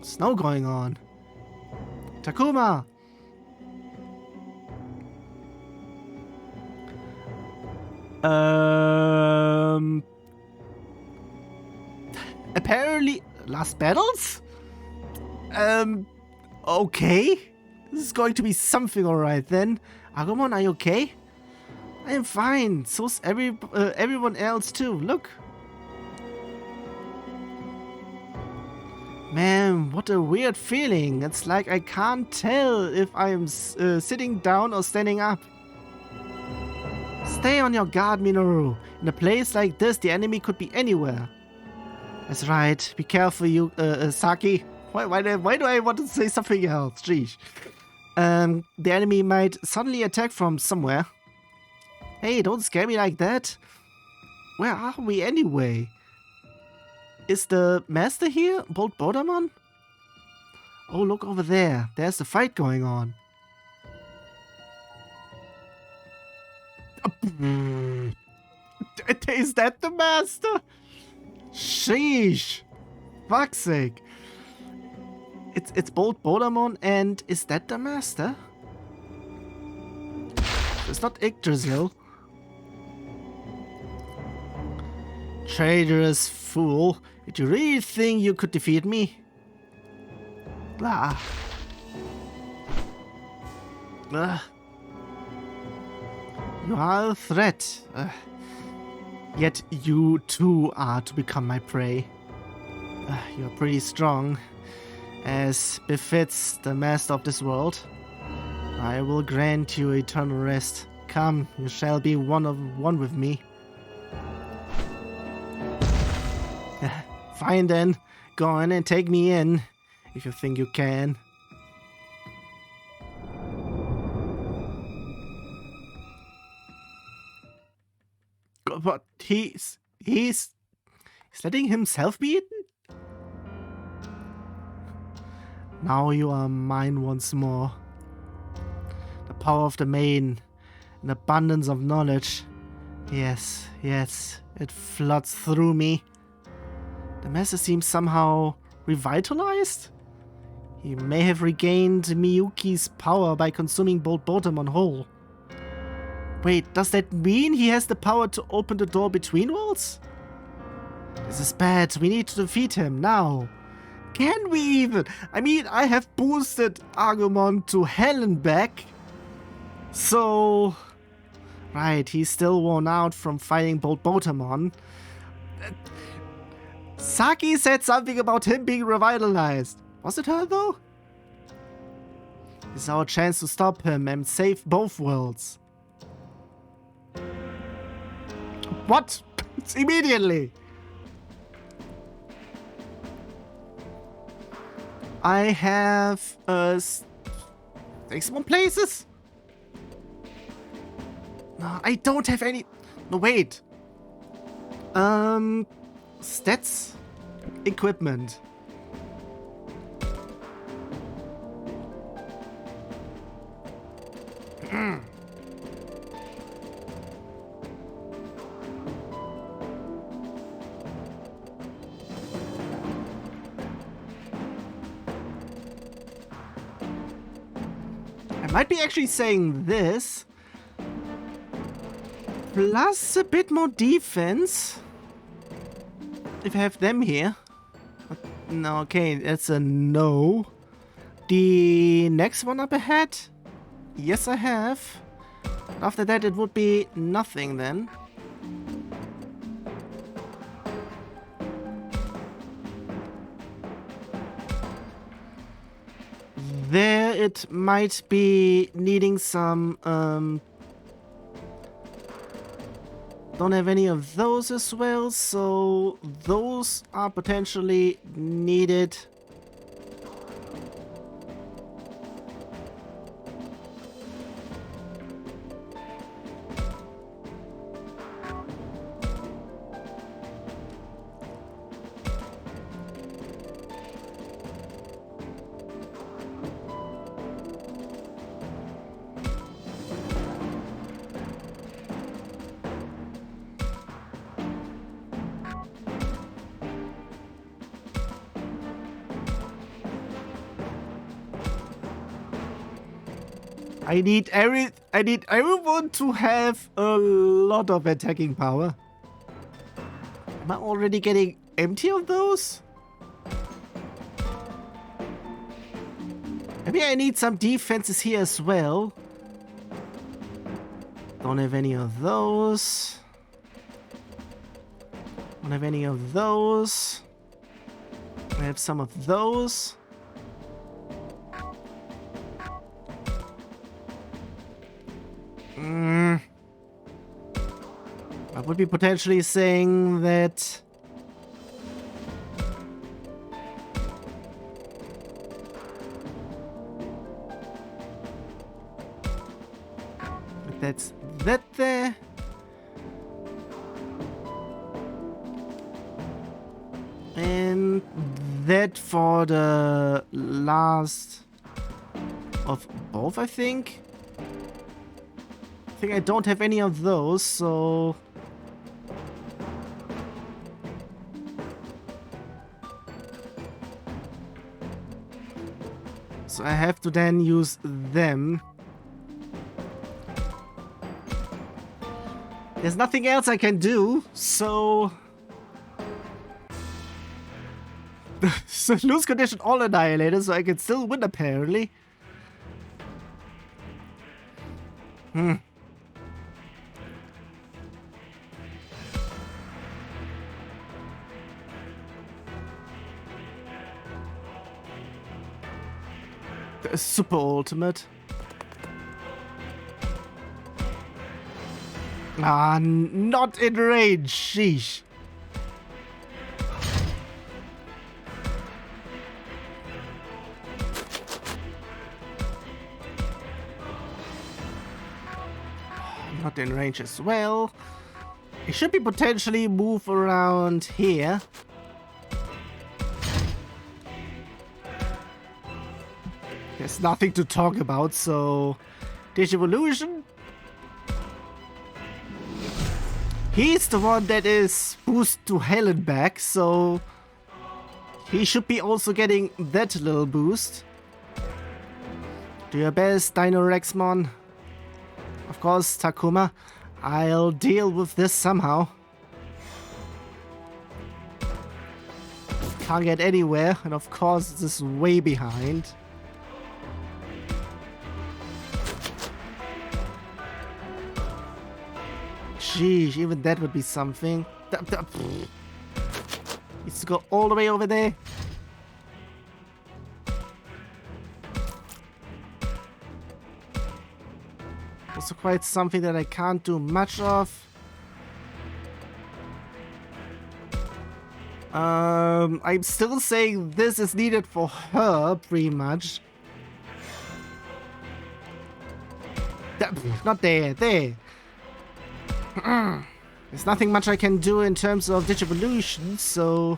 snow going on. Takuma! Apparently, last battles? Okay. This is going to be something alright then. Agumon, are you okay? I am fine. So's everyone else too. Look. Man, what a weird feeling. It's like I can't tell if I am sitting down or standing up. Stay on your guard, Minoru. In a place like this, the enemy could be anywhere. That's right. Be careful, you, Saki. Why do I want to say something else? Jeez. The enemy might suddenly attack from somewhere. Hey, don't scare me like that. Where are we anyway? Is the master here? Bolt Bodamon? Oh, look over there. There's the fight going on. Is that the master? Sheesh. Fuck's sake. It's Bolt Bodamon, and is that the master? It's not Yggdrasil. Traitorous fool. Did you really think you could defeat me? Blah. You are a threat. Yet you too are to become my prey. You're pretty strong, as befits the master of this world. I will grant you eternal rest. Come, you shall be one with me. Fine then, go on and take me in, if you think you can. But he's letting himself be eaten? Now you are mine once more. The power of the main, an abundance of knowledge. Yes, it floods through me. The master seems somehow revitalized. He may have regained Miyuki's power by consuming Bolt Bodamon whole. Wait, does that mean he has the power to open the door between worlds? This is bad. We need to defeat him now. Can we even? I mean, I have boosted Agumon to hell and back. So... Right, he's still worn out from fighting Bolt Bodamon. Saki said something about him being revitalized. Was it her though? This is our chance to stop him and save both worlds. What? It's immediately. I have maximum places. No, I don't have any. No, wait. Stats, equipment. I might be actually saying this. Plus a bit more defense. If I have them here. No, okay, that's a no. The next one up ahead? Yes, I have. After that, it would be nothing then. There it might be needing some, don't have any of those as well, so those are potentially needed. I need everyone to have a lot of attacking power. Am I already getting empty of those? Maybe I need some defenses here as well. Don't have any of those. Don't have any of those. I have some of those. I would be potentially saying that that's that there. And that for the last of both, I think. I think I don't have any of those, so... So I have to then use them. There's nothing else I can do, so... So lose condition all annihilated, so I can still win apparently. The super ultimate. Ah, not in range, sheesh. Not in range as well. It should be potentially move around here. There's nothing to talk about, so... Digivolution. He's the one that is boost to hell and back, so... He should be also getting that little boost. Do your best, Dino Rexmon. Of course, Takuma. I'll deal with this somehow. Can't get anywhere, and of course, this is way behind. Sheesh, even that would be something. Needs to go all the way over there. Also quite something that I can't do much of. I'm still saying this is needed for her, pretty much. Not there, there. There's nothing much I can do in terms of Digivolution, so...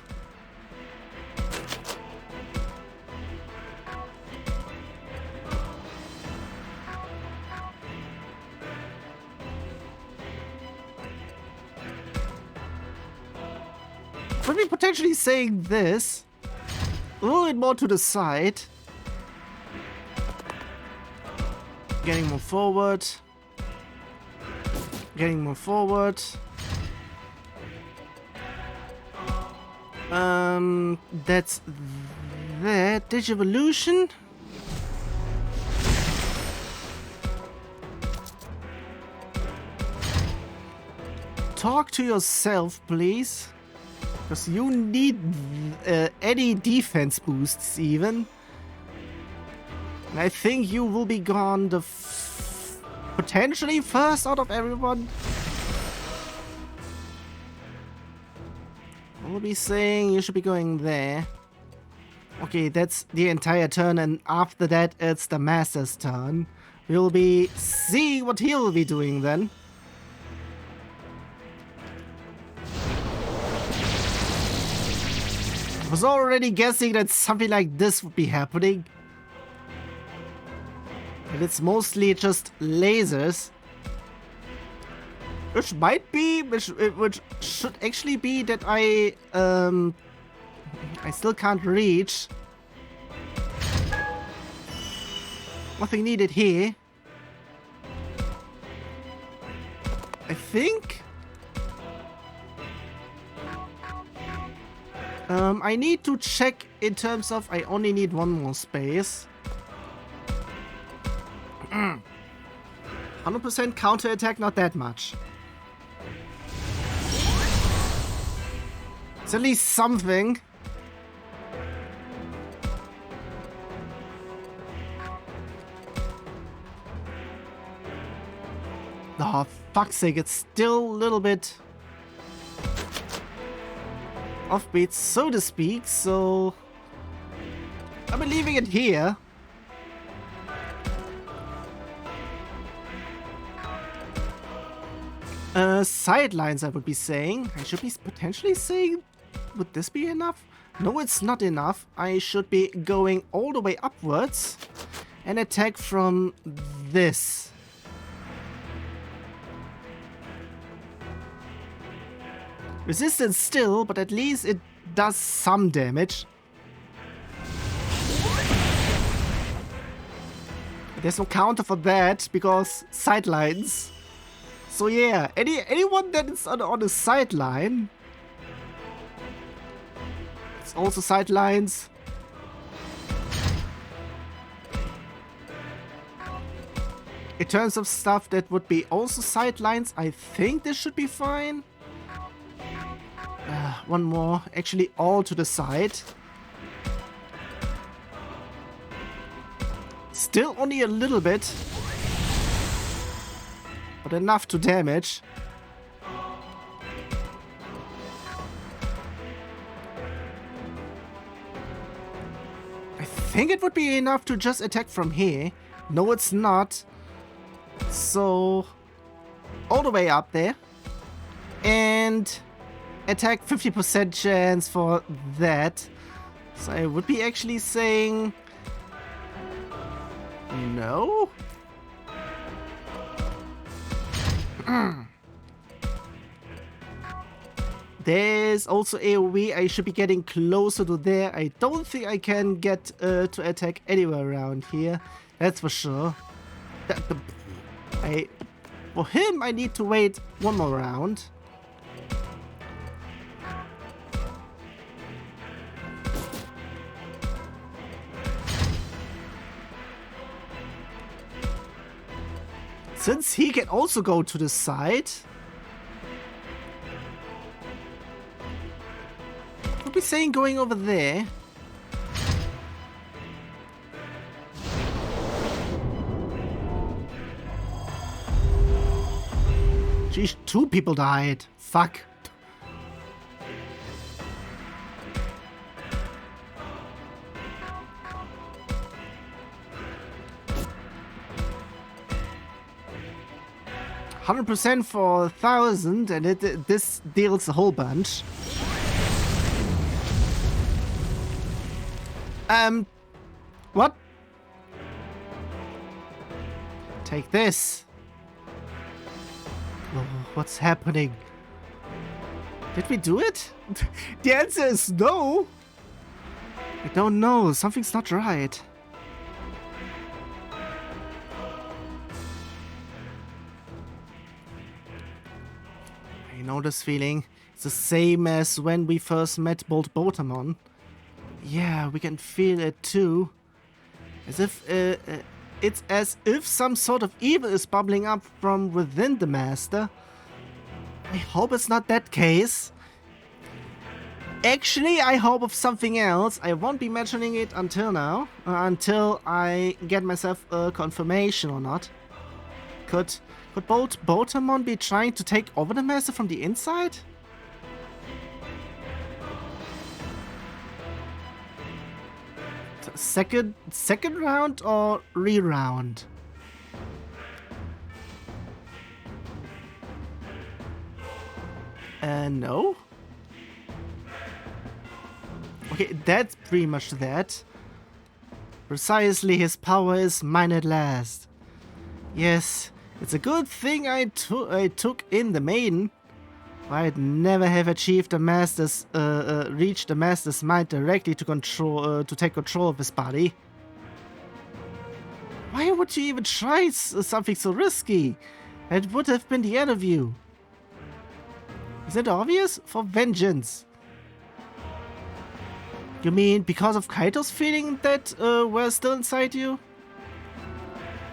Could be potentially saying this a little bit more to the side. Getting more forward. Getting more forward. That's that. Digivolution. Talk to yourself, please. Because you need any defense boosts, even. And I think you will be gone the potentially first out of everyone. I'll be saying you should be going there. Okay, that's the entire turn, and after that, it's the Master's turn. We'll be seeing what he'll be doing then. I was already guessing that something like this would be happening. And it's mostly just lasers. Which might be, which should actually be that I still can't reach. Nothing needed here. I think... I need to check in terms of I only need one more space. 100% counter attack, not that much. It's at least something. Oh, fuck's sake, it's still a little bit offbeat, so to speak, so I'm leaving it here. Sidelines, I would be saying. I should be potentially saying, would this be enough? No, it's not enough. I should be going all the way upwards and attack from this. Resistance still, but at least it does some damage. There's no counter for that because sidelines. So yeah, anyone that is on the sideline, it's also sidelines. In terms of stuff that would be also sidelines, I think this should be fine. One more, actually all to the side. Still only a little bit, but enough to damage. I think it would be enough to just attack from here. No, it's not. So, all the way up there. And attack 50% chance for that. So I would be actually saying... no? There's also AoE. I should be getting closer to there. I don't think I can get to attack anywhere around here. That's for sure. For him, I need to wait one more round. Since he can also go to the side, I'll be saying going over there. Geez, 2 people died. Fuck. $100% for 1,000, and this deals a whole bunch. What? Take this. Oh, what's happening? Did we do it? The answer is no. I don't know. Something's not right. I know this feeling. It's the same as when we first met Boltamon. Yeah, we can feel it too. As if it's as if some sort of evil is bubbling up from within the master. I hope it's not that case. Actually, I hope of something else. I won't be mentioning it until now, until I get myself a confirmation or not. Could Boltamon be trying to take over the master from the inside? Second round or re-round? No. Okay, that's pretty much that. Precisely, his power is mine at last. Yes, it's a good thing I took in the maiden. I'd never have achieved the master's, reached the master's mind directly to take control of his body. Why would you even try something so risky? It would have been the end of you. Is it obvious? For vengeance. You mean because of Kaito's feeling that were still inside you?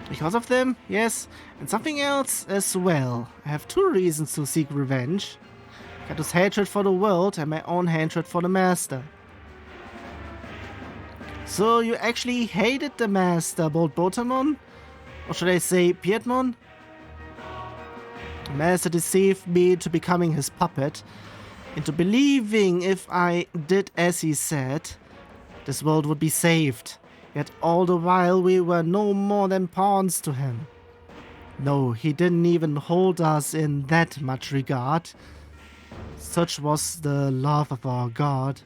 Because of them, yes, and something else as well. I have two reasons to seek revenge. Kaito's hatred for the world and my own hatred for the Master. So you actually hated the Master, both Botamon? Or should I say Piedmon? The Master deceived me into becoming his puppet, into believing if I did as he said, this world would be saved. Yet all the while we were no more than pawns to him. No, he didn't even hold us in that much regard. Such was the love of our God.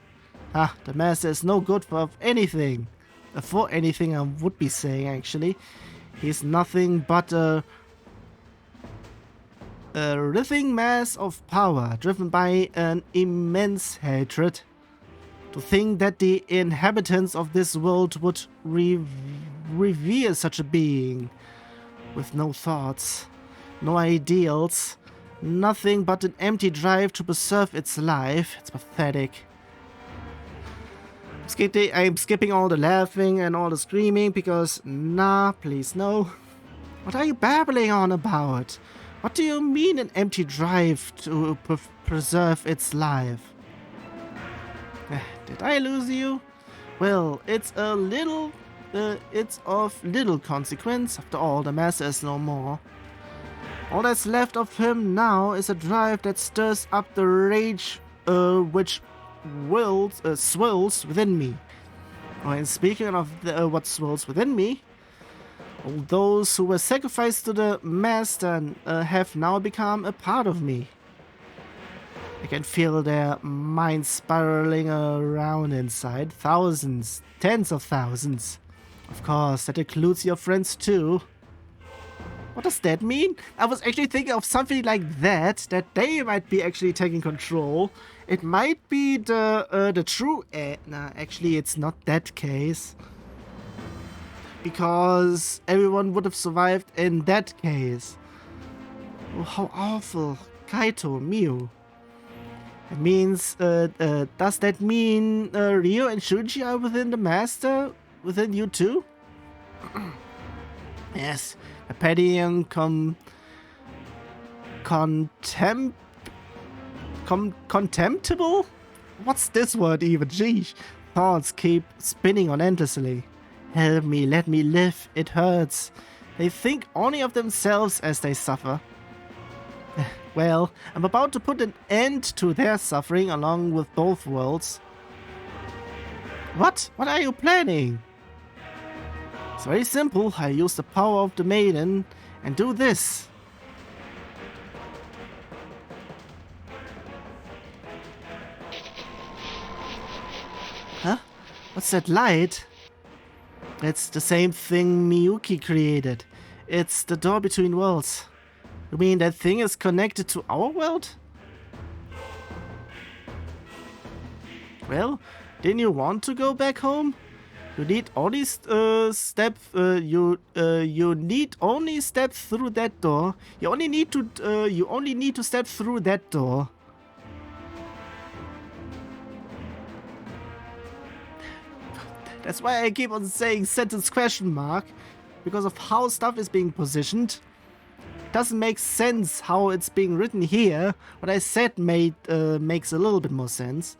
Ah, the Master is no good for anything. For anything I would be saying actually. He's nothing but a writhing mass of power driven by an immense hatred. To think that the inhabitants of this world would revere such a being, with no thoughts, no ideals, nothing but an empty drive to preserve its life, it's pathetic. I'm skipping all the laughing and all the screaming because, nah, please no. What are you babbling on about? What do you mean an empty drive to preserve its life? Did I lose you? Well, it's of little consequence. After all, the Master is no more. All that's left of him now is a drive that stirs up the rage which swells within me. Oh, and speaking of what swells within me, all those who were sacrificed to the Master have now become a part of me. I can feel their minds spiraling around inside. Thousands, tens of thousands. Of course, that includes your friends too. What does that mean? I was actually thinking of something like that they might be actually taking control. It might be the true... nah, actually it's not that case. Because everyone would have survived in that case. Oh, how awful. Kaito, Miu. It means, does that mean Ryo and Shuji are within the Master? Within you too? Yes, a petty and contemptible? What's this word even? Geesh. Thoughts keep spinning on endlessly. Help me, let me live, it hurts. They think only of themselves as they suffer. Well, I'm about to put an end to their suffering along with both worlds. What? What are you planning? It's very simple. I use the power of the maiden and do this. Huh? What's that light? It's the same thing Miyuki created. It's the door between worlds. You mean that thing is connected to our world? Well, didn't you want to go back home? You need only you need only step through that door. You only need to step through that door. That's why I keep on saying sentence question mark, because of how stuff is being positioned. Doesn't make sense how it's being written here. What I said makes a little bit more sense.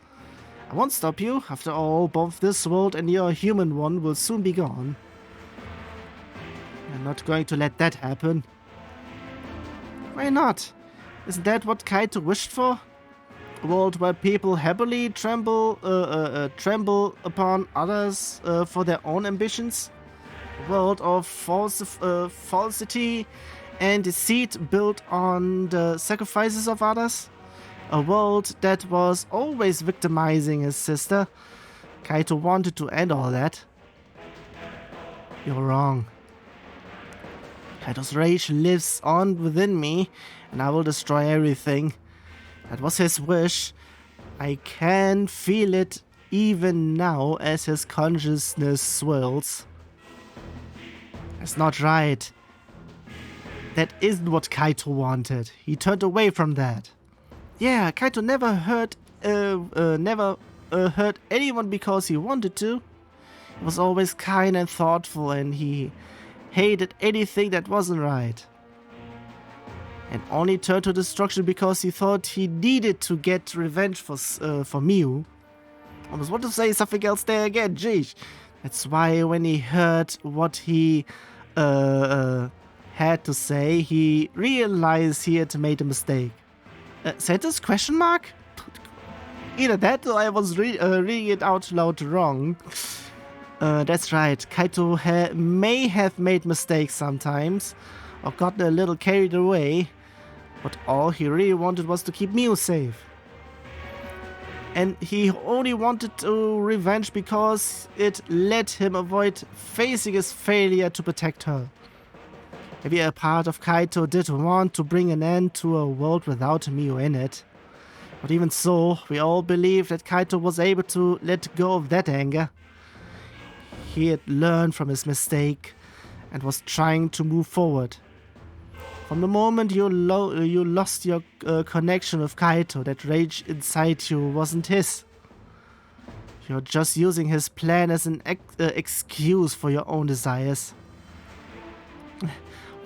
I won't stop you. After all, both this world and your human one will soon be gone. I'm not going to let that happen. Why not? Isn't that what Kaito wished for? A world where people happily tremble upon others for their own ambitions? A world of falsity and deceit built on the sacrifices of others? A world that was always victimizing his sister? Kaito wanted to end all that. You're wrong. Kaito's rage lives on within me, and I will destroy everything. That was his wish. I can feel it even now as his consciousness swirls. That's not right. that isn't what Kaito wanted. He turned away from that. Yeah, Kaito never hurt anyone because he wanted to. He was always kind and thoughtful, and he hated anything that wasn't right. And only turned to destruction because he thought he needed to get revenge for Miu. I was want to say something else there again, geez. That's why when he heard what he had to say, he realized he had made a mistake. Sentence question mark? Either that or I was reading it out loud wrong. That's right, Kaito may have made mistakes sometimes, or gotten a little carried away, but all he really wanted was to keep Miu safe. And he only wanted to revenge because it let him avoid facing his failure to protect her. Maybe a part of Kaito did want to bring an end to a world without Miu in it. But even so, we all believe that Kaito was able to let go of that anger. He had learned from his mistake and was trying to move forward. From the moment you lost your connection with Kaito, that rage inside you wasn't his. You're just using his plan as an excuse for your own desires.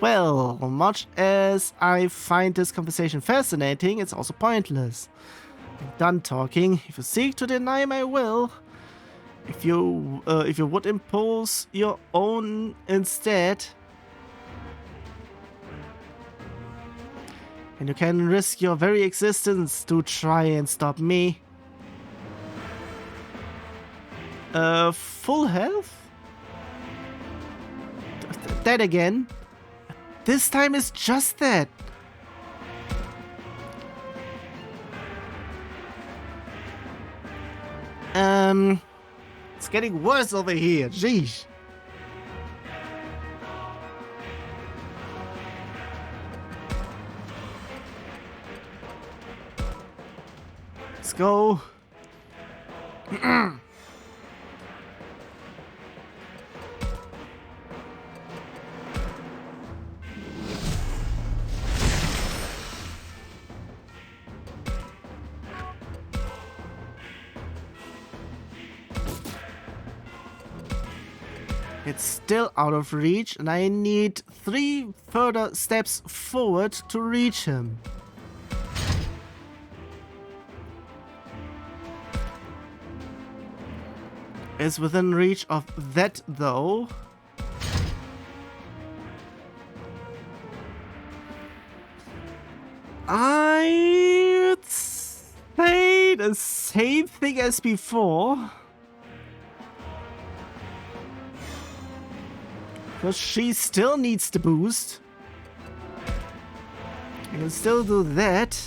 Well, much as I find this conversation fascinating, it's also pointless. I'm done talking. If you seek to deny my will, if you would impose your own instead, and you can risk your very existence to try and stop me. Full health? That again? This time it's just that. It's getting worse over here, jeez. Let's go. It's still out of reach, and I need 3 further steps forward to reach him. It's within reach of that, though. I'd say the same thing as before. Because she still needs the boost. I can still do that.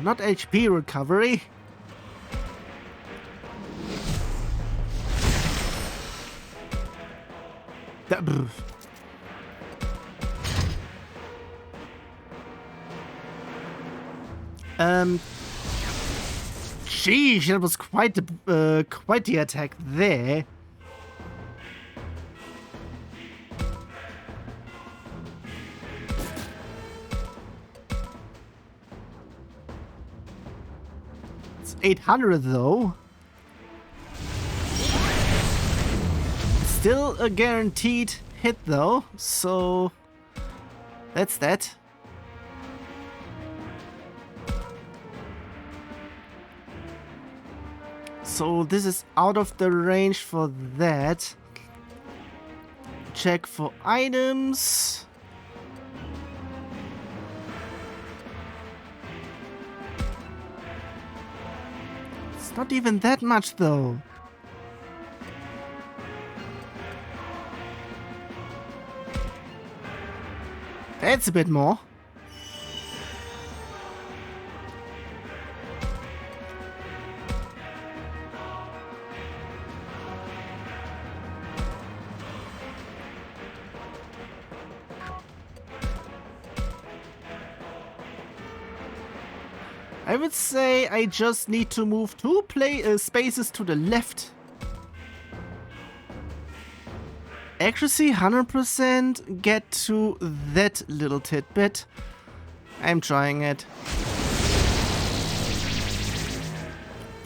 Not HP recovery. Sheesh, that was quite the attack there. It's 800 though. Still a guaranteed hit though, so that's that. So this is out of the range for that. Check for items. It's not even that much though. That's a bit more. I would say I just need to move 2 spaces to the left. Accuracy 100%, get to that little tidbit. I'm trying it.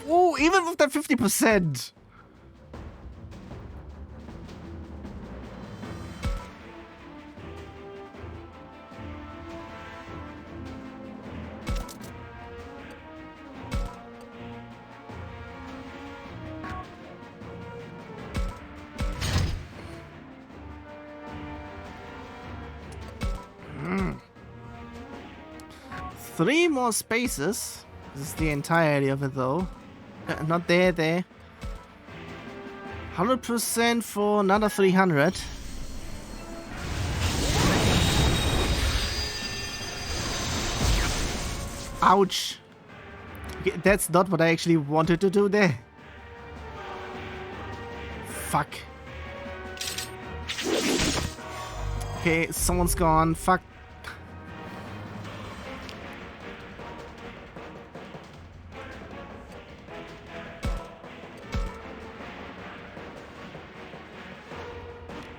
Oh, even with that 50%. Three more spaces. This is the entirety of it though. Not there. 100% for another 300. Ouch. Okay, that's not what I actually wanted to do there. Fuck. Okay, someone's gone. Fuck.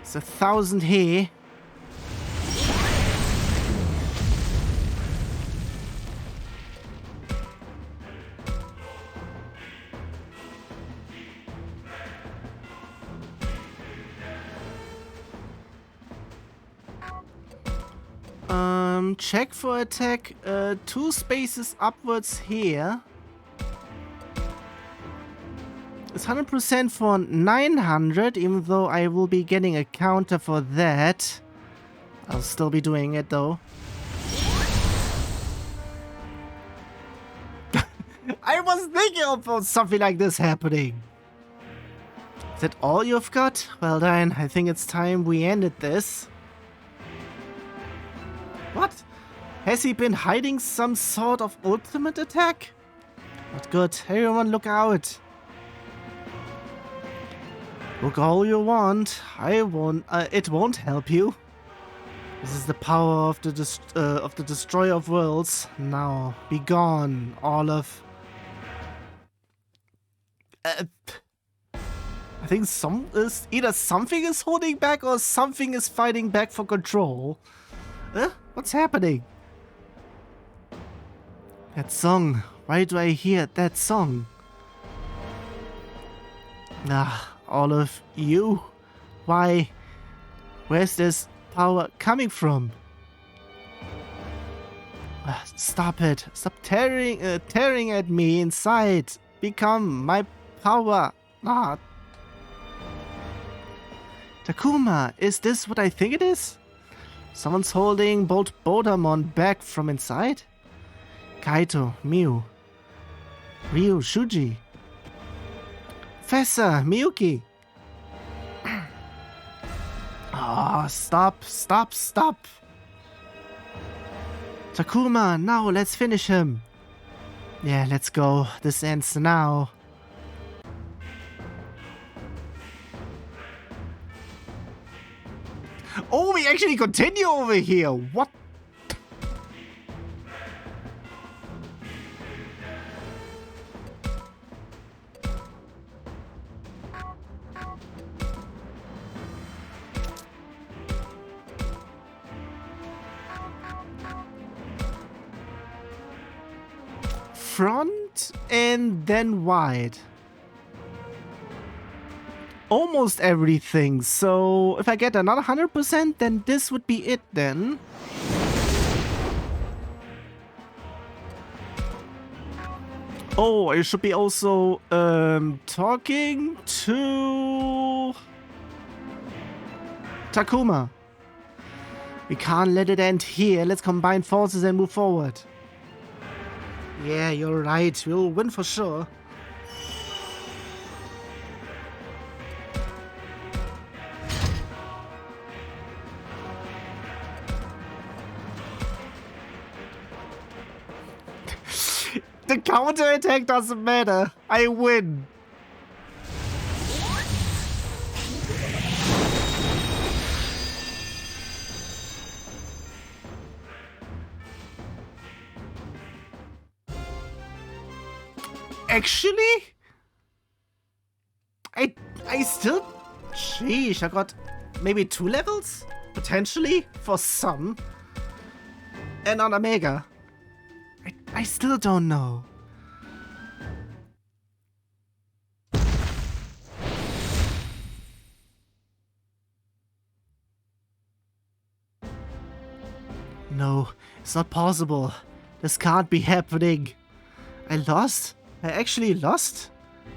It's 1,000 here. Check for attack. 2 spaces upwards here. It's 100% for 900, even though I will be getting a counter for that. I'll still be doing it though. I was thinking about something like this happening. Is that all you've got? Well then, I think it's time we ended this. What? Has he been hiding some sort of ultimate attack? Not good. Everyone look out. Look all you want. I won't. It won't help you. This is the power of the destroyer of worlds. Now, be gone, all of. I think either something is holding back or something is fighting back for control. What's happening? That song. Why do I hear that song? All of you. Why? Where's this power coming from? Stop it. Stop tearing at me inside. Become my power. Takuma, is this what I think it is? Someone's holding Botamon back from inside? Kaito, Miu, Ryu, Shuji, Professor, Miyuki. Stop. Takuma, now let's finish him. Yeah, let's go. This ends now. Oh, we actually continue over here. What? Front and then wide. Almost everything, so if I get another 100%, then this would be it then. Oh, I should be also talking to Takuma. We can't let it end here. Let's combine forces and move forward. Yeah, you're right. We'll win for sure. The counterattack doesn't matter. I win. Actually? I still... Sheesh, I got maybe 2 levels? Potentially? For some. And on Omega. I still don't know. No, it's not possible. This can't be happening. I lost? I actually lost?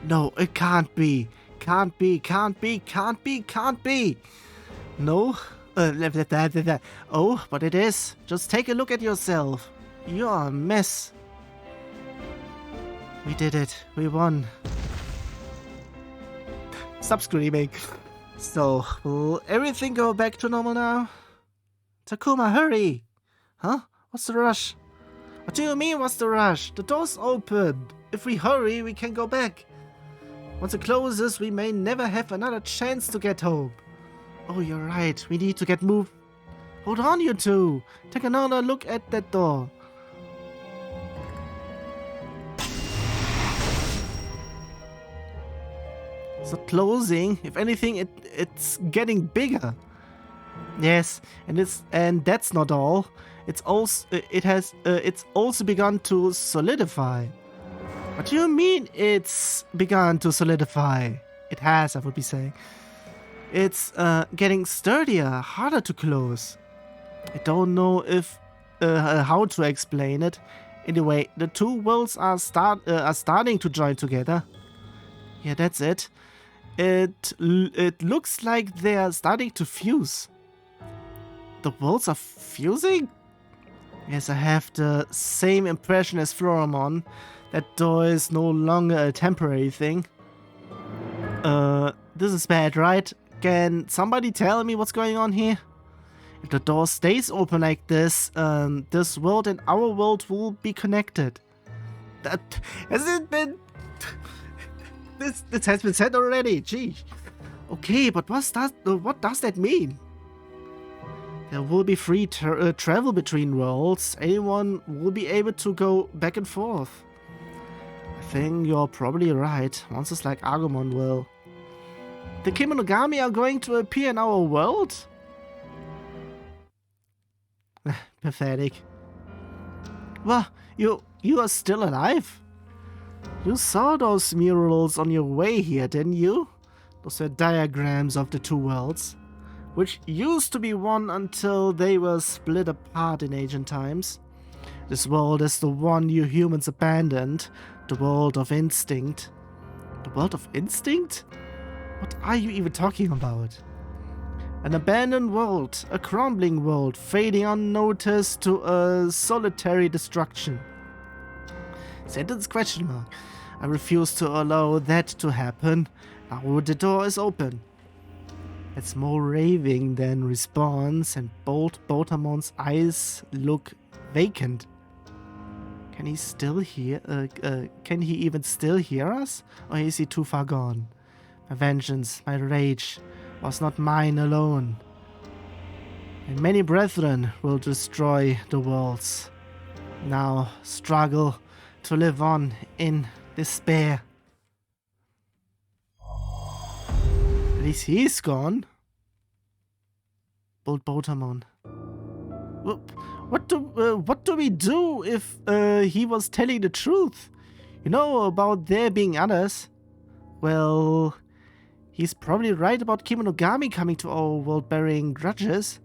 No, it can't be. Can't be, can't be, can't be, can't be. No? Oh, but it is. Just take a look at yourself. You're a mess. We did it. We won. Stop screaming. So, will everything go back to normal now? Takuma, hurry! Huh? What's the rush? What do you mean, what's the rush? The door's open. If we hurry, we can go back. Once it closes, we may never have another chance to get home. Oh, you're right. We need to get moved. Hold on, you two. Take another look at that door. It's not closing. If anything, it's getting bigger. Yes, and that's not all. It's also begun to solidify. What do you mean it's begun to solidify? It has, I would be saying. It's getting sturdier, harder to close. I don't know if how to explain it. Anyway, the two worlds are starting to join together. Yeah, that's it. It looks like they are starting to fuse. The worlds are fusing? Yes, I have the same impression as Floramon. That door is no longer a temporary thing. This is bad, right? Can somebody tell me what's going on here? If the door stays open like this, this world and our world will be connected. That hasn't been... This has been said already, gee. Okay, but what does that mean? There will be free travel between worlds. Anyone will be able to go back and forth. I think you're probably right. Monsters like Agumon will. The Kemonogami are going to appear in our world? Pathetic. Well, you are still alive? You saw those murals on your way here, didn't you? Those were diagrams of the two worlds, which used to be one until they were split apart in ancient times. This world is the one you humans abandoned, the world of instinct. The world of instinct? What are you even talking about? An abandoned world, a crumbling world, fading unnoticed to a solitary destruction. Sentence question mark. I refuse to allow that to happen. Now the door is open. It's more raving than response, and bold Botamon's eyes look vacant. Can he still hear? Can he even still hear us? Or is he too far gone? My vengeance, my rage, was not mine alone. And many brethren will destroy the worlds. Now struggle to live on in despair. At least he's gone. Bold Botamon. What do we do if he was telling the truth? You know about there being others. Well, he's probably right about Kemonogami coming to our world bearing grudges.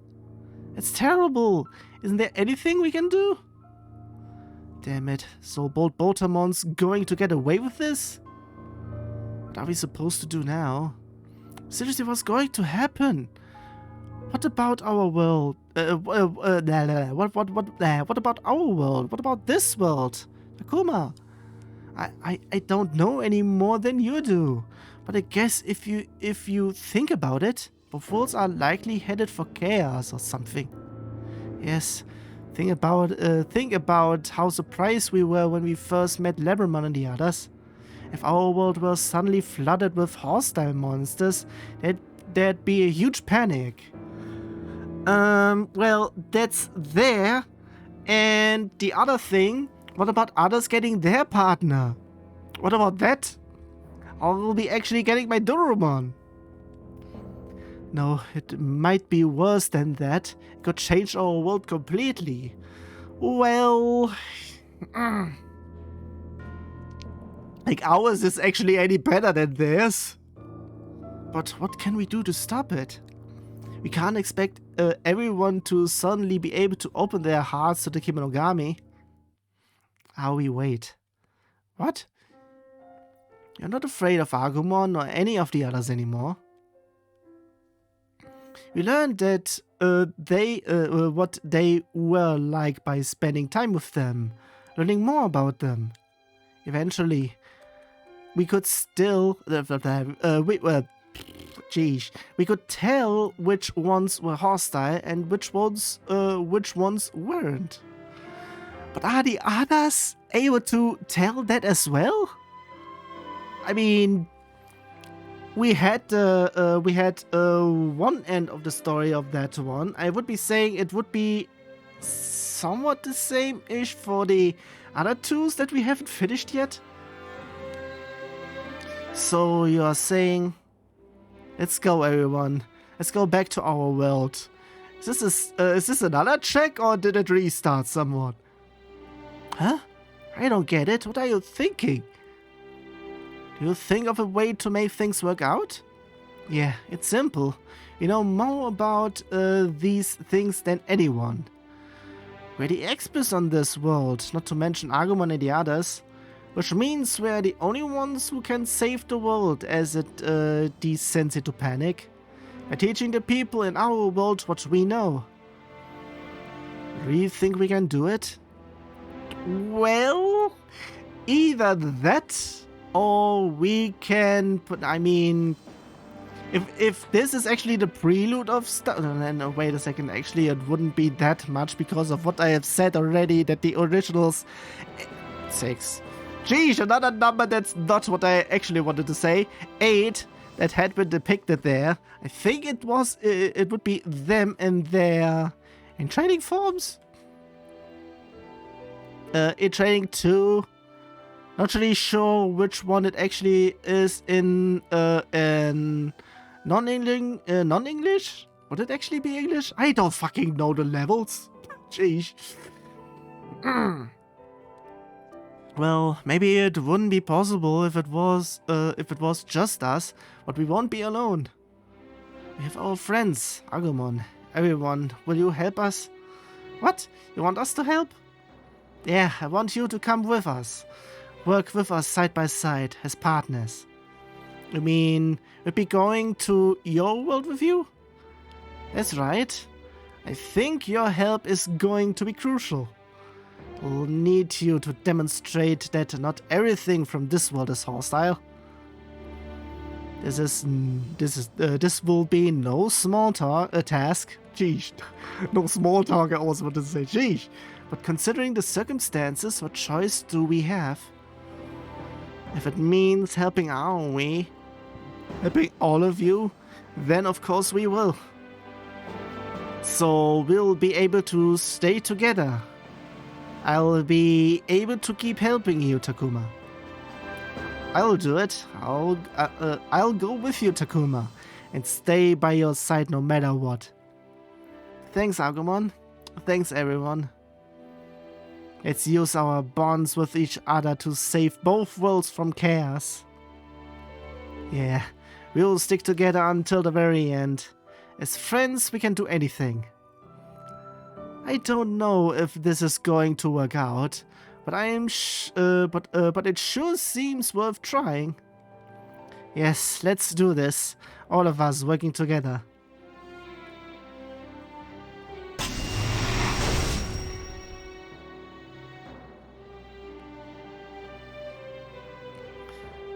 It's terrible. Isn't there anything we can do? Damn it. So Bold Botamon's going to get away with this? What are we supposed to do now? Seriously, what's going to happen? What about our world? What about our world? What about this world? Takuma, I don't know any more than you do. But I guess if you think about it, both worlds are likely headed for chaos or something. Yes, think about how surprised we were when we first met Labramon and the others. If our world were suddenly flooded with hostile monsters, there'd be a huge panic. Well, that's there. And the other thing, what about others getting their partner? What about that? I'll be actually getting my Doromon. No, it might be worse than that. It could change our world completely. Well... like ours is actually any better than theirs. But what can we do to stop it? We can't expect everyone to suddenly be able to open their hearts to the Kimonogami. How we wait. What? You're not afraid of Agumon or any of the others anymore? We learned that what they were like by spending time with them, learning more about them. Eventually, we could still we could tell which ones were hostile and which ones weren't. But are the others able to tell that as well? I mean, we had one end of the story of that one. I would be saying it would be somewhat the same-ish for the other twos that we haven't finished yet. So you are saying, let's go everyone. Let's go back to our world. Is this another check or did it restart somewhat? Huh? I don't get it. What are you thinking? Do you think of a way to make things work out? Yeah, it's simple. You know more about these things than anyone. We're the experts on this world, not to mention Agumon and the others. Which means we're the only ones who can save the world as it descends into panic. By teaching the people in our world what we know. Do you think we can do it? Well, either that or we can put, I mean, if this is actually the prelude of stuff, no, wait a second, actually it wouldn't be that much because of what I have said already, that the originals... 6. Geez, another number that's not what I actually wanted to say. 8 that had been depicted there. I think it would be them in their... in training forms? In training 2. Not really sure which one it actually is in non-English? Would it actually be English? I don't fucking know the levels. Jeez. Well, maybe it wouldn't be possible if it was just us, but we won't be alone. We have our friends, Agumon. Everyone, will you help us? What? You want us to help? Yeah, I want you to come with us. Work with us side by side as partners. You mean we'll be going to your world with you? That's right. I think your help is going to be crucial. We'll need you to demonstrate that not everything from this world is hostile. This will be no small task. Geez, no small talk. I also wanted to say, geez. But considering the circumstances, what choice do we have? If it means helping helping all of you, then of course we will. So we'll be able to stay together. I'll be able to keep helping you, Takuma. I'll do it. I'll go with you, Takuma, and stay by your side no matter what. Thanks, Agumon. Thanks, everyone. Let's use our bonds with each other to save both worlds from chaos. Yeah, we'll stick together until the very end. As friends, we can do anything. I don't know if this is going to work out, but but it sure seems worth trying. Yes, let's do this. All of us working together.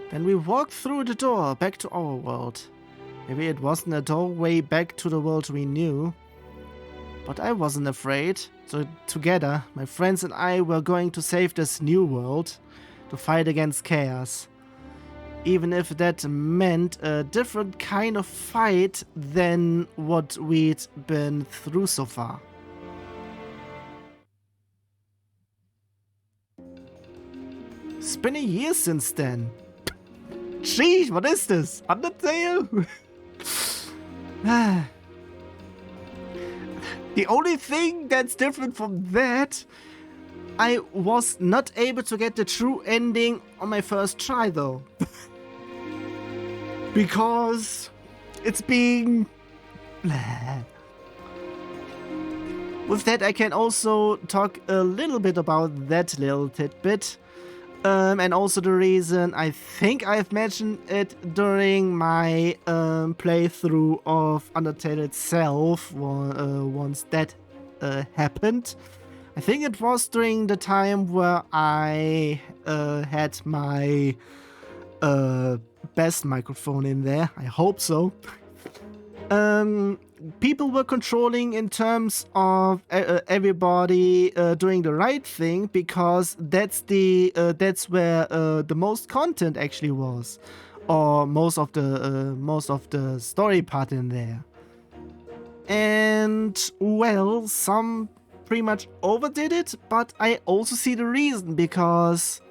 Then we walked through the door back to our world. Maybe it wasn't a doorway back to the world we knew. But I wasn't afraid. So together, my friends and I were going to save this new world, to fight against chaos. Even if that meant a different kind of fight than what we'd been through so far. It's been a year since then. Jeez, what is this? Undertale? The only thing that's different from that, I was not able to get the true ending on my first try though. Because it's being... With that, I can also talk a little bit about that little tidbit. And also the reason I think I've mentioned it during my playthrough of Undertale itself once that happened. I think it was during the time where I had my best microphone in there. I hope so. People were controlling in terms of everybody doing the right thing, because that's where the most content actually was, or most of the story part in there. And well, some pretty much overdid it, but I also see the reason, because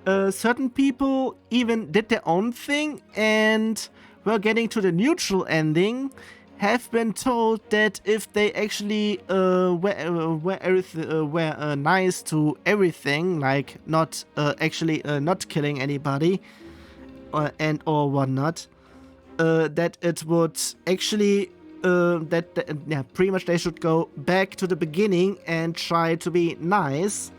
certain people even did their own thing and were getting to the neutral ending, have been told that if they actually were nice to everything, like not actually not killing anybody or whatnot, that it would actually yeah, pretty much they should go back to the beginning and try to be nice.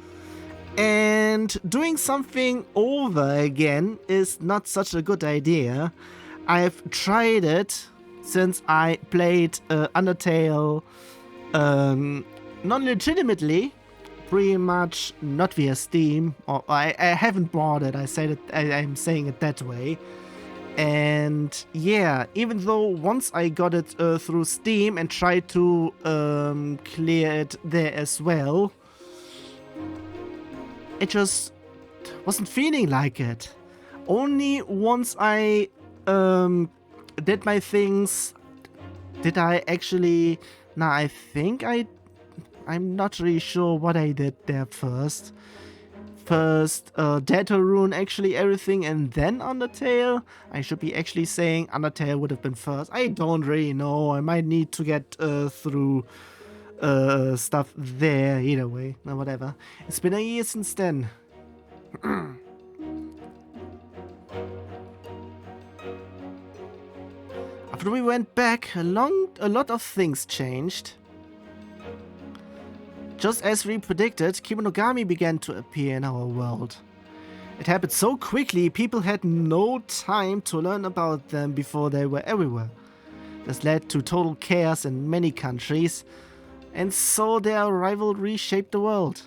And doing something over again is not such a good idea. I've tried it since I played Undertale non-legitimately, pretty much not via Steam, or I haven't bought it. I'm saying it that way. And yeah, even though once I got it through Steam and tried to clear it there as well, it just wasn't feeling like it. Only once I did my things, did I actually... Nah, I think I'm not really sure what I did there first. First, Deltarune, actually everything, and then Undertale. I should be actually saying Undertale would have been first. I don't really know. I might need to get through stuff there. Either way, no, whatever. It's been a year since then. After we went back, a lot of things changed. Just as we predicted, Kemonogami began to appear in our world. It happened so quickly, people had no time to learn about them before they were everywhere. This led to total chaos in many countries, and so their arrival reshaped the world.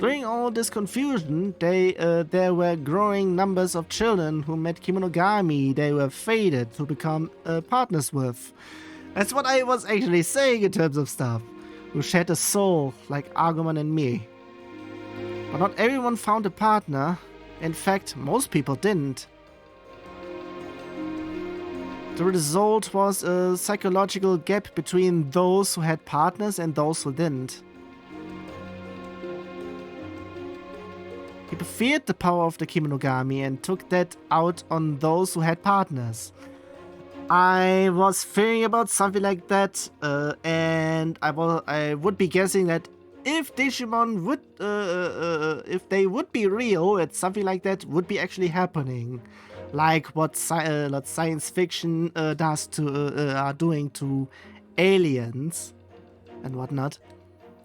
During all this confusion, there were growing numbers of children who met Kemonogami they were fated to become partners with. That's what I was actually saying in terms of stuff. Who shared a soul like Agumon and me. But not everyone found a partner. In fact, most people didn't. The result was a psychological gap between those who had partners and those who didn't. People feared the power of the Kemonogami and took that out on those who had partners. I was fearing about something like that, and I would be guessing that if Digimon would, if they would be real, that something like that would be actually happening, like what science fiction are doing to aliens and whatnot.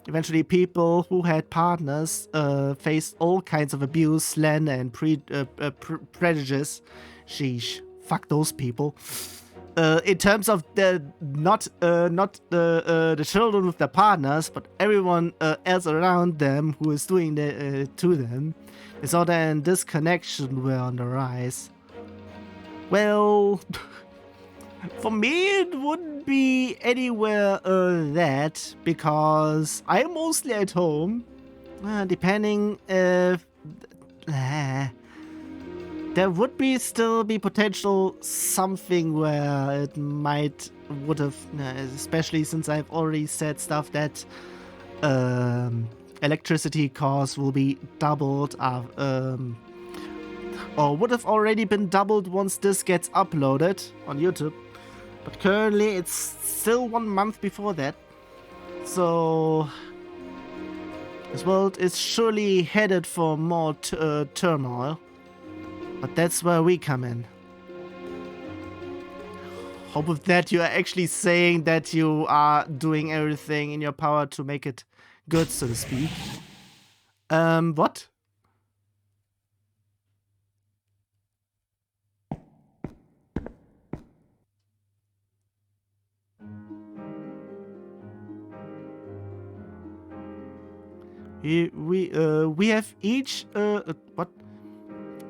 Eventually, people who had partners faced all kinds of abuse, slander, and prejudice. Sheesh, fuck those people. In terms of not the children with their partners, but everyone else around them who is doing to them. They saw that disconnection were on the rise. Well, for me it wouldn't be anywhere that, because I'm mostly at home, depending if... there would still be potential something where it would have, especially since I've already said stuff that electricity costs will be doubled, or would have already been doubled once this gets uploaded on YouTube. But currently it's still 1 month before that. So this world is surely headed for more turmoil. But that's where we come in. Hope with that you are actually saying that you are doing everything in your power to make it good, so to speak. What? We have each what?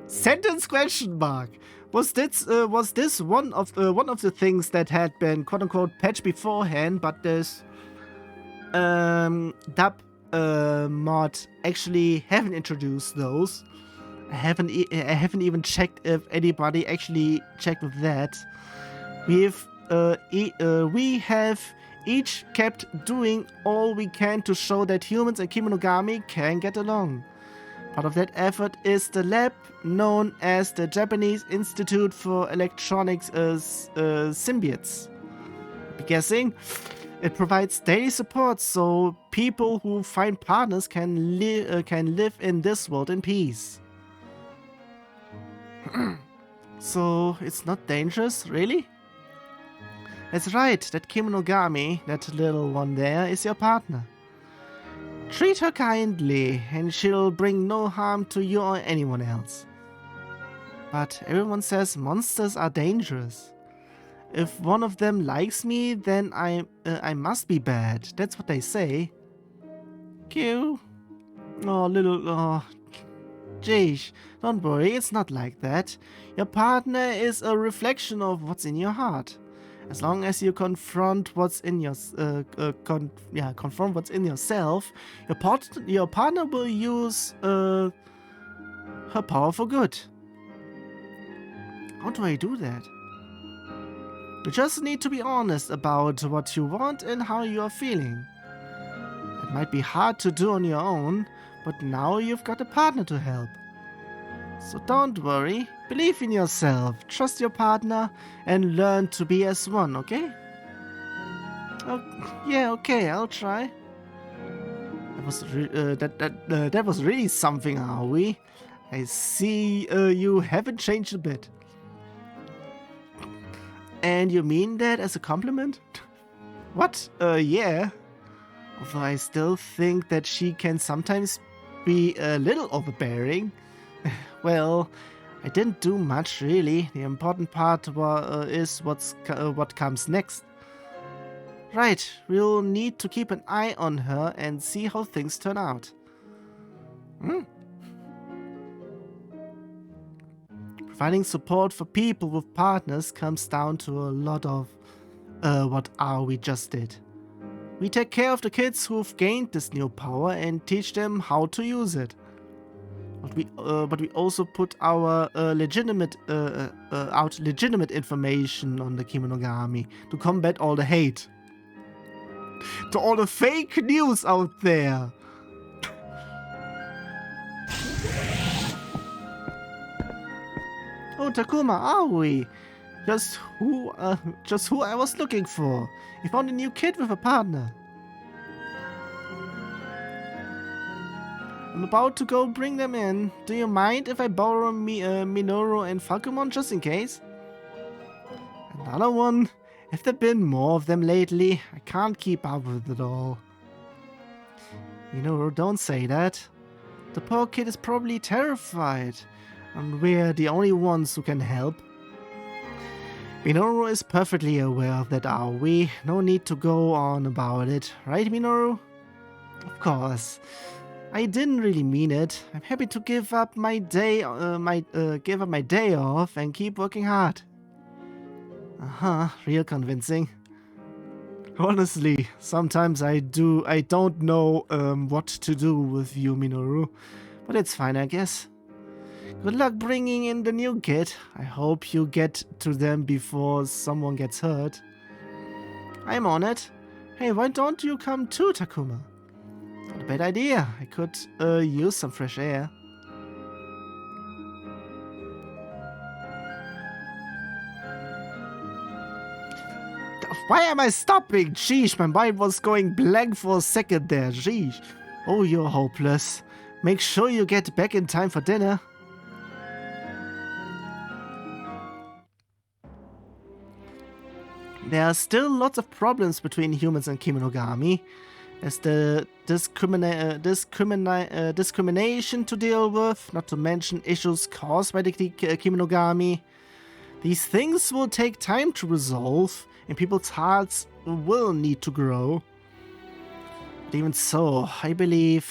Sentence question mark. Was this one of the things that had been quote unquote patched beforehand, but this dub mod actually haven't introduced those. I haven't even checked if anybody actually checked with that. We have each kept doing all we can to show that humans and Kemonogami can get along. Part of that effort is the lab known as the Japanese Institute for Electronics Symbiotes. I'm guessing it provides daily support so people who find partners can live in this world in peace. So it's not dangerous, really? That's right, that Kemonogami, that little one there, is your partner. Treat her kindly, and she'll bring no harm to you or anyone else. But everyone says monsters are dangerous. If one of them likes me, then I must be bad. That's what they say. Q. Jeesh, don't worry, it's not like that. Your partner is a reflection of what's in your heart. As long as you confront what's in your confront what's in yourself, your partner will use her power for good. How do I do that? You just need to be honest about what you want and how you are feeling. It might be hard to do on your own, but now you've got a partner to help. So don't worry, believe in yourself, trust your partner, and learn to be as one, okay? Oh, yeah, okay, I'll try. That was really something, Aoi. I see you haven't changed a bit. And you mean that as a compliment? What? Yeah. Although I still think that she can sometimes be a little overbearing. Well, I didn't do much really. The important part is what comes next. Right, we'll need to keep an eye on her and see how things turn out. Providing support for people with partners comes down to a lot of what we just did. We take care of the kids who've gained this new power and teach them how to use it. But we also put our legitimate information on the Kemonogami to combat all the hate. To all the fake news out there. Oh, Takuma, are we? Just who I was looking for. We found a new kid with a partner. I'm about to go bring them in. Do you mind if I borrow Minoru and Falcomon just in case? Another one? Have there been more of them lately? I can't keep up with it all. Minoru, don't say that. The poor kid is probably terrified. And we're the only ones who can help. Minoru is perfectly aware of that, are we? No need to go on about it, right, Minoru? Of course. I didn't really mean it. I'm happy to give up my day off and keep working hard. Real convincing. Honestly, sometimes I don't know what to do with you, Minoru. But it's fine, I guess. Good luck bringing in the new kid. I hope you get to them before someone gets hurt. I'm on it. Hey, why don't you come too, Takuma? Not a bad idea. I could use some fresh air. Why am I stopping? Sheesh, my mind was going blank for a second there. Sheesh. Oh, you're hopeless. Make sure you get back in time for dinner. There are still lots of problems between humans and Kemonogami. There's the discrimination to deal with, not to mention issues caused by the Kemonogami. These things will take time to resolve, and people's hearts will need to grow. But even so, I believe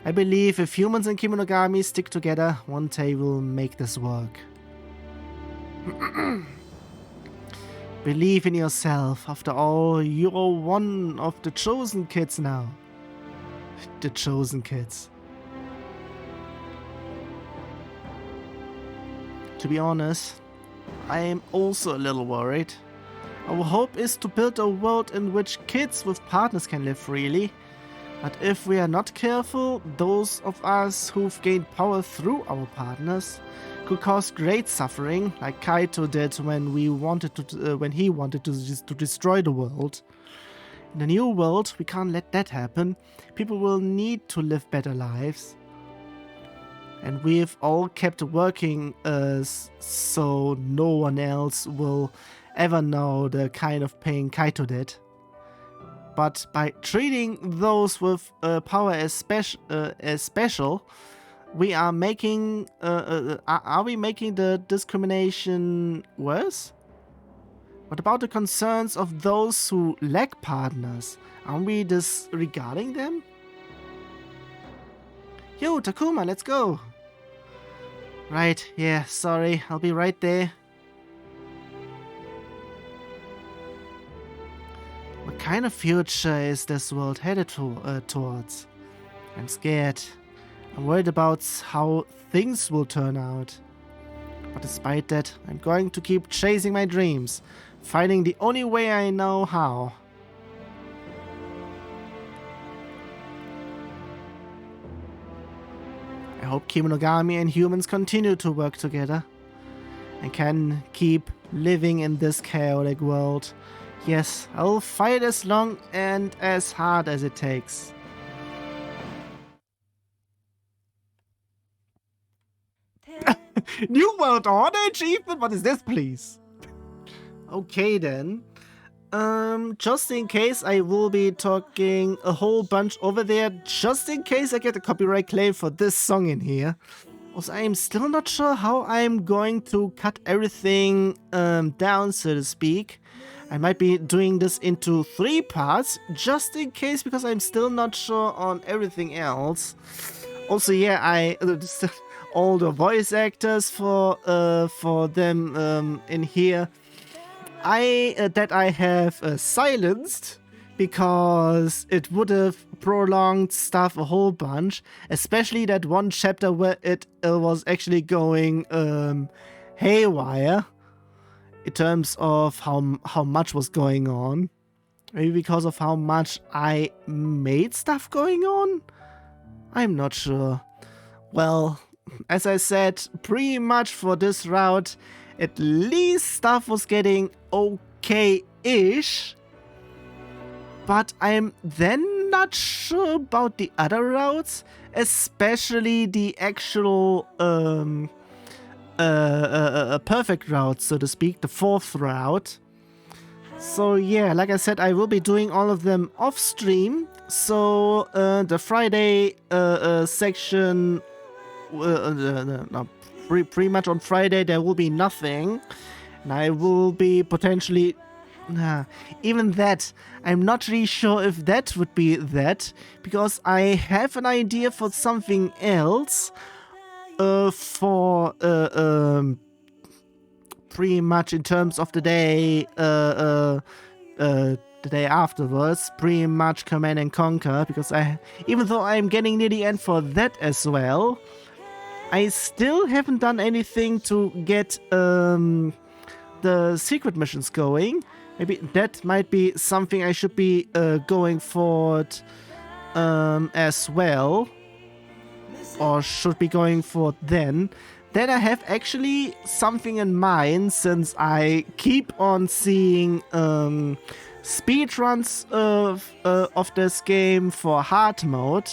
if humans and Kemonogami stick together, one day we'll make this work. Believe in yourself. After all, you're one of the chosen kids now. The chosen kids. To be honest, I am also a little worried. Our hope is to build a world in which kids with partners can live freely. But if we are not careful, those of us who've gained power through our partners could cause great suffering, like Kaito did when he wanted to destroy the world. In the new world, we can't let that happen. People will need to live better lives. And we've all kept working so no one else will ever know the kind of pain Kaito did. But by treating those with power as special, we are making are we making the discrimination worse? What about the concerns of those who lack partners? Are we disregarding them? Yo, Takuma, let's go! Right, yeah, sorry, I'll be right there. What kind of future is this world headed towards? I'm scared. I'm worried about how things will turn out. But despite that, I'm going to keep chasing my dreams, fighting the only way I know how. I hope Kemonogami and humans continue to work together and can keep living in this chaotic world. Yes, I'll fight as long and as hard as it takes. New World Order achievement? What is this, please? Okay then. Just in case I will be talking a whole bunch over there, just in case I get a copyright claim for this song in here. Also, I'm still not sure how I'm going to cut everything down, so to speak. I might be doing this into 3 parts, just in case, because I'm still not sure on everything else. Also, yeah, all the voice actors for them in here, that I have silenced because it would have prolonged stuff a whole bunch, especially that one chapter where it was actually going haywire in terms of how much was going on. Maybe because of how much I made stuff going on? I'm not sure. Well, as I said, pretty much for this route, at least stuff was getting okay-ish. But I'm then not sure about the other routes, especially the actual perfect route, so to speak, the 4th route. So yeah, like I said, I will be doing all of them off stream. So the Friday section, pretty much on Friday there will be nothing, and I will be potentially, even that, I'm not really sure if that would be that, because I have an idea for something else for pretty much in terms of the day afterwards, pretty much Command and Conquer, because even though I'm getting near the end for that as well, I still haven't done anything to get the secret missions going. Maybe that might be something I should be going forward as well, or should be going for then I have actually something in mind, since I keep on seeing speedruns of this game for hard mode,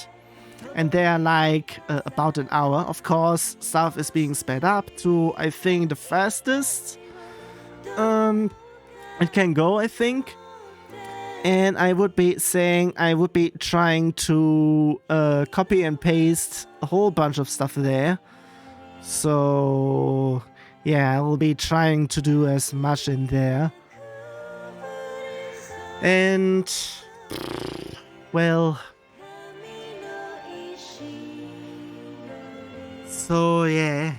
and they are like about an hour. Of course, stuff is being sped up to, I think, the fastest it can go, I think. And I would be saying I would be trying to copy and paste a whole bunch of stuff there. So yeah, I will be trying to do as much in there. And well, so yeah,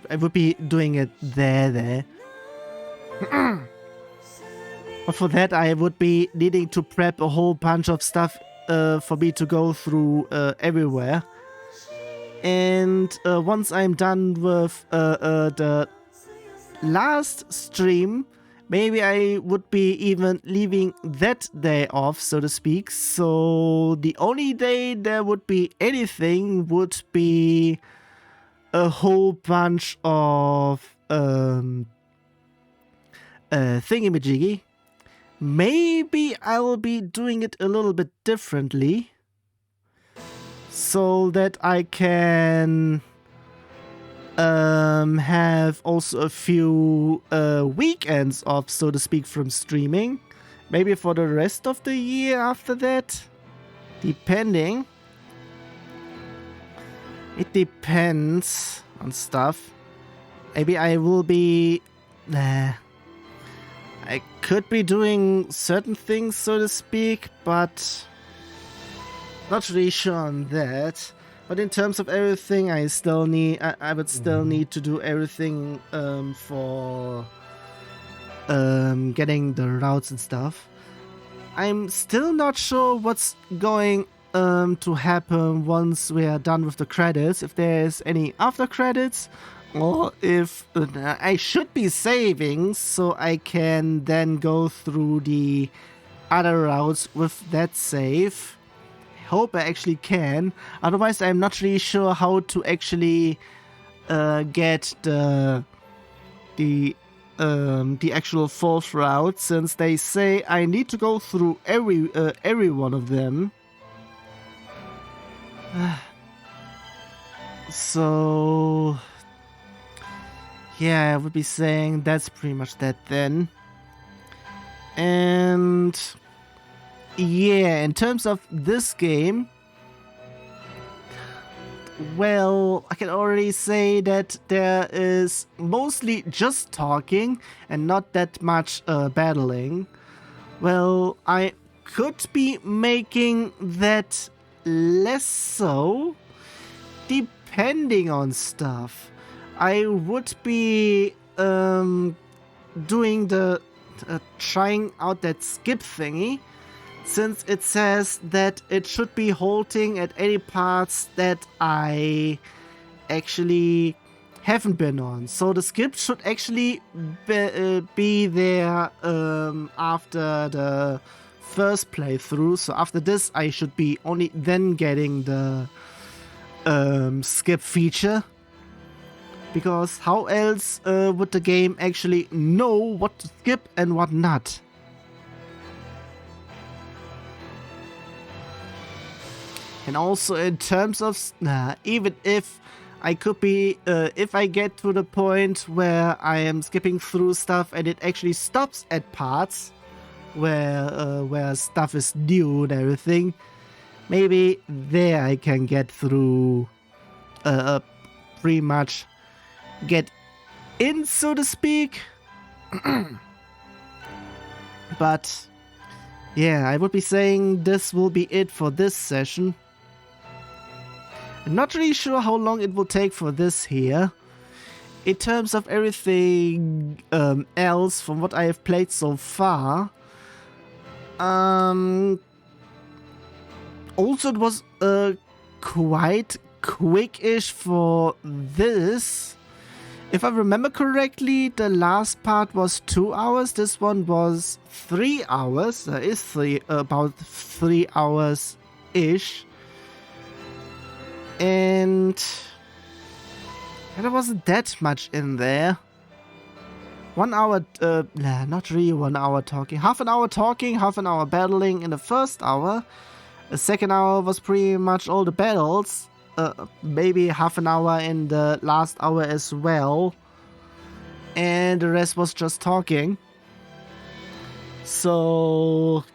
I would be doing it there. But for that, I would be needing to prep a whole bunch of stuff for me to go through everywhere. And once I'm done with the last stream, maybe I would be even leaving that day off, so to speak. So the only day there would be anything would be a whole bunch of thingamajiggy. Maybe I will be doing it a little bit differently, so that I can have also a few weekends off, so to speak, from streaming. Maybe for the rest of the year after that, depending. It depends on stuff. Maybe I will be... I could be doing certain things, so to speak, but not really sure on that. But in terms of everything, I still need. I would still need to do everything for getting the routes and stuff. I'm still not sure what's going to happen once we are done with the credits. If there's any after credits, or if I should be saving so I can then go through the other routes with that save. I hope I actually can. Otherwise, I'm not really sure how to actually get the actual fourth route, since they say I need to go through every one of them. So yeah, I would be saying that's pretty much that then. And yeah, in terms of this game, well, I can already say that there is mostly just talking and not that much battling. Well, I could be making that less so, depending on stuff. I would be doing the trying out that skip thingy, since it says that it should be halting at any parts that I actually haven't been on. So the skip should actually be there after the first playthrough. So after this, I should be only then getting the skip feature. Because how else would the game actually know what to skip and what not? And also in terms of... even if I could be... if I get to the point where I am skipping through stuff and it actually stops at parts where stuff is new and everything, maybe there I can get through pretty much... get in, so to speak. But yeah, I would be saying this will be it for this session. I'm not really sure how long it will take for this here. In terms of everything else from what I have played so far, also it was quite quick-ish for this. If I remember correctly, the last part was 2 hours. This one was 3 hours. There is about 3 hours ish. And there wasn't that much in there. 1 hour, nah, not really 1 hour talking. Half an hour talking, half an hour battling in the first hour. The second hour was pretty much all the battles. Maybe half an hour in the last hour as well. And the rest was just talking. So...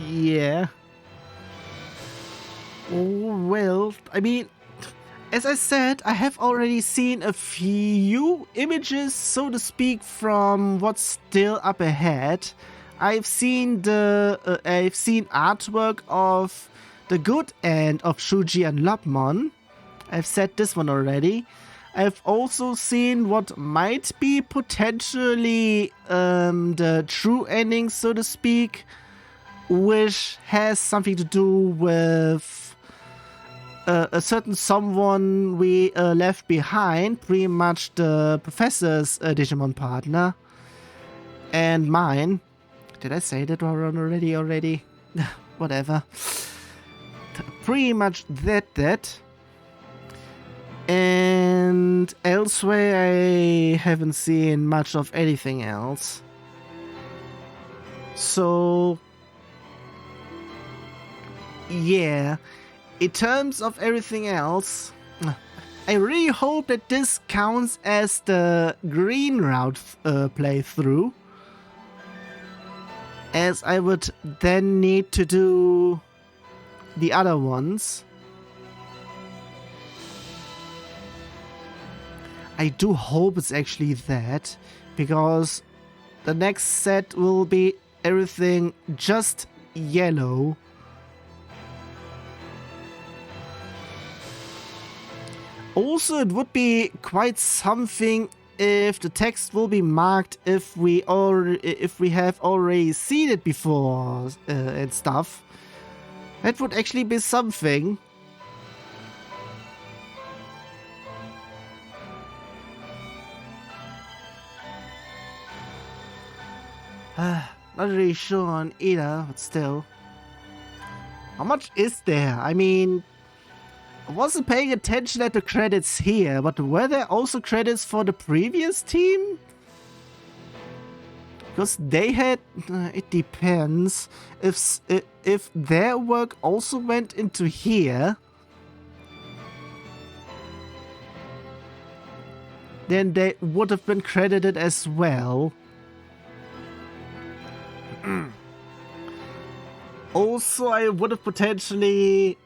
yeah. Well, I mean, as I said, I have already seen a few images, so to speak, from what's still up ahead. I've seen artwork of the good end of Shuji and Lopmon. I've said this one already. I've also seen what might be potentially the true ending, so to speak, which has something to do with a certain someone we left behind, pretty much the professor's Digimon partner, and mine. Did I say that already? Whatever. Pretty much that. And elsewhere I haven't seen much of anything else. So... yeah. In terms of everything else, I really hope that this counts as the green route playthrough, as I would then need to do the other ones. I do hope it's actually that, because the next set will be everything just yellow. Also, it would be quite something if the text will be marked if we have already seen it before and stuff. That would actually be something. Not really sure on either, but still. How much is there? I mean, I wasn't paying attention at the credits here, but were there also credits for the previous team? Because they had... it depends. If their work also went into here, then they would have been credited as well. Also, I would have potentially...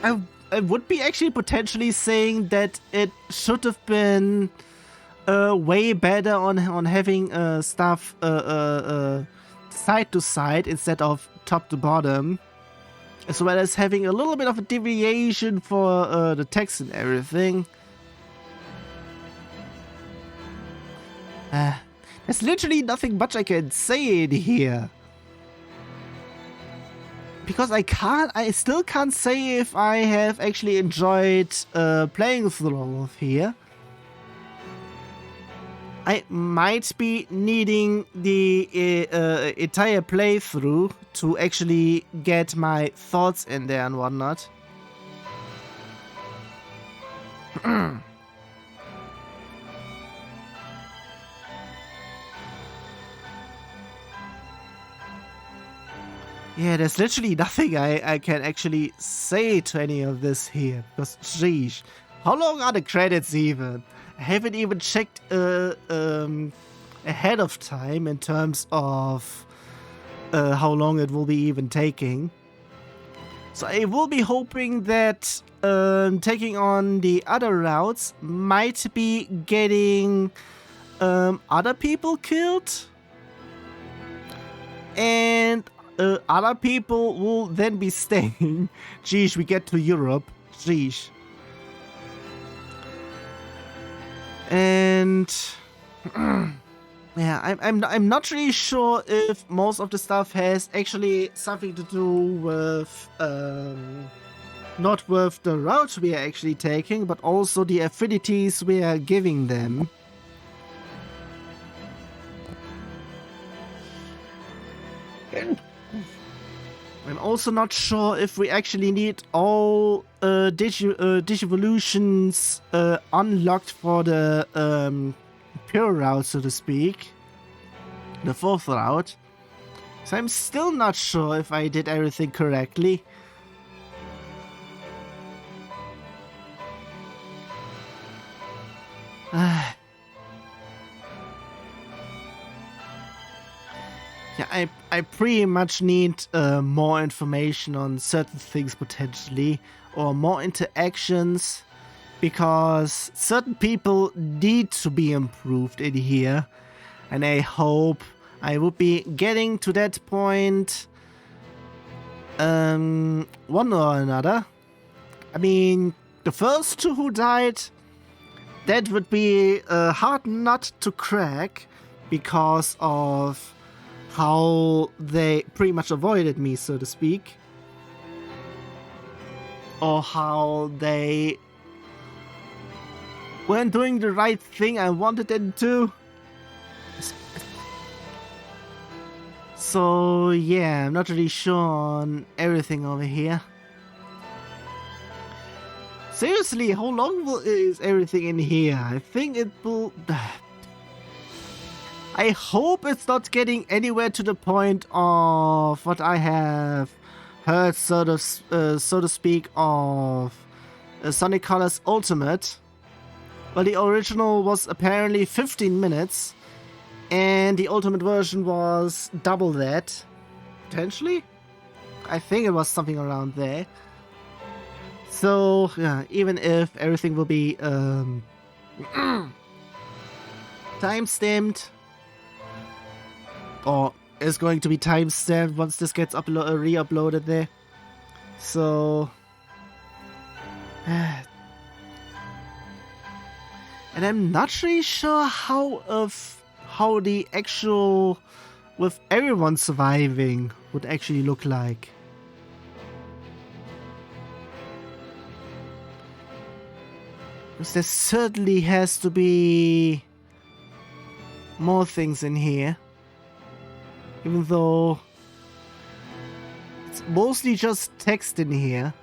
I would be actually potentially saying that it should have been way better on having stuff side to side instead of top to bottom, as well as having a little bit of a deviation for the text and everything. There's literally nothing much I can say in here. Because I still can't say if I have actually enjoyed playing through all of here. I might be needing the entire playthrough to actually get my thoughts in there and whatnot. Yeah, there's literally nothing I can actually say to any of this here. Because, sheesh, how long are the credits even? I haven't even checked ahead of time in terms of how long it will be even taking. So I will be hoping that taking on the other routes might be getting other people killed. And... other people will then be staying. Geesh, we get to Europe. Geesh. And yeah, I'm not really sure if most of the stuff has actually something to do with not with the route we are actually taking, but also the affinities we are giving them. I'm also not sure if we actually need all Digivolutions unlocked for the pure route, so to speak. The 4th route. So I'm still not sure if I did everything correctly. Yeah, I pretty much need more information on certain things potentially, or more interactions, because certain people need to be improved in here, and I hope I would be getting to that point one or another. I mean, the first 2 who died, that would be a hard nut to crack because of how they pretty much avoided me, so to speak. Or how they weren't doing the right thing I wanted them to. So yeah, I'm not really sure on everything over here. Seriously, how long is everything in here? I think it will... I hope it's not getting anywhere to the point of what I have heard, so to speak, of Sonic Colors Ultimate. Well, the original was apparently 15 minutes, and the Ultimate version was double that. Potentially? I think it was something around there. So, yeah, even if everything will be time-stamped, or is going to be time-stamped once this gets re-uploaded there. So... and I'm not really sure how the actual... with everyone surviving would actually look like. Because there certainly has to be more things in here. Even though it's mostly just text in here.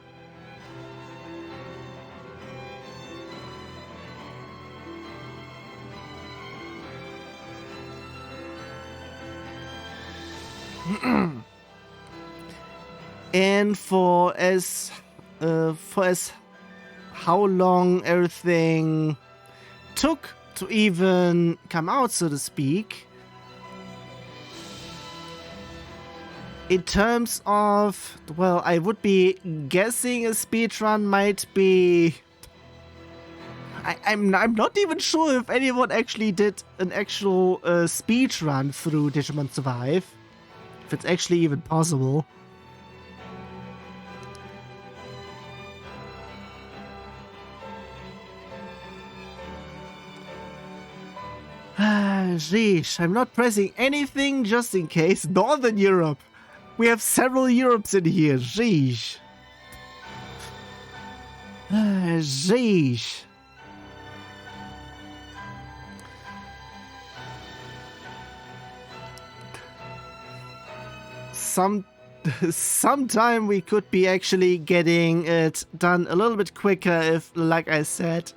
And for as how long everything took to even come out, so to speak. In terms of, well, I would be guessing a speedrun might be... I'm not even sure if anyone actually did an actual speedrun through Digimon Survive. If it's actually even possible. Sheesh, I'm not pressing anything just in case. Northern Europe. We have several Europes in here. Sheesh. Sheesh. Sometime we could be actually getting it done a little bit quicker if, like I said,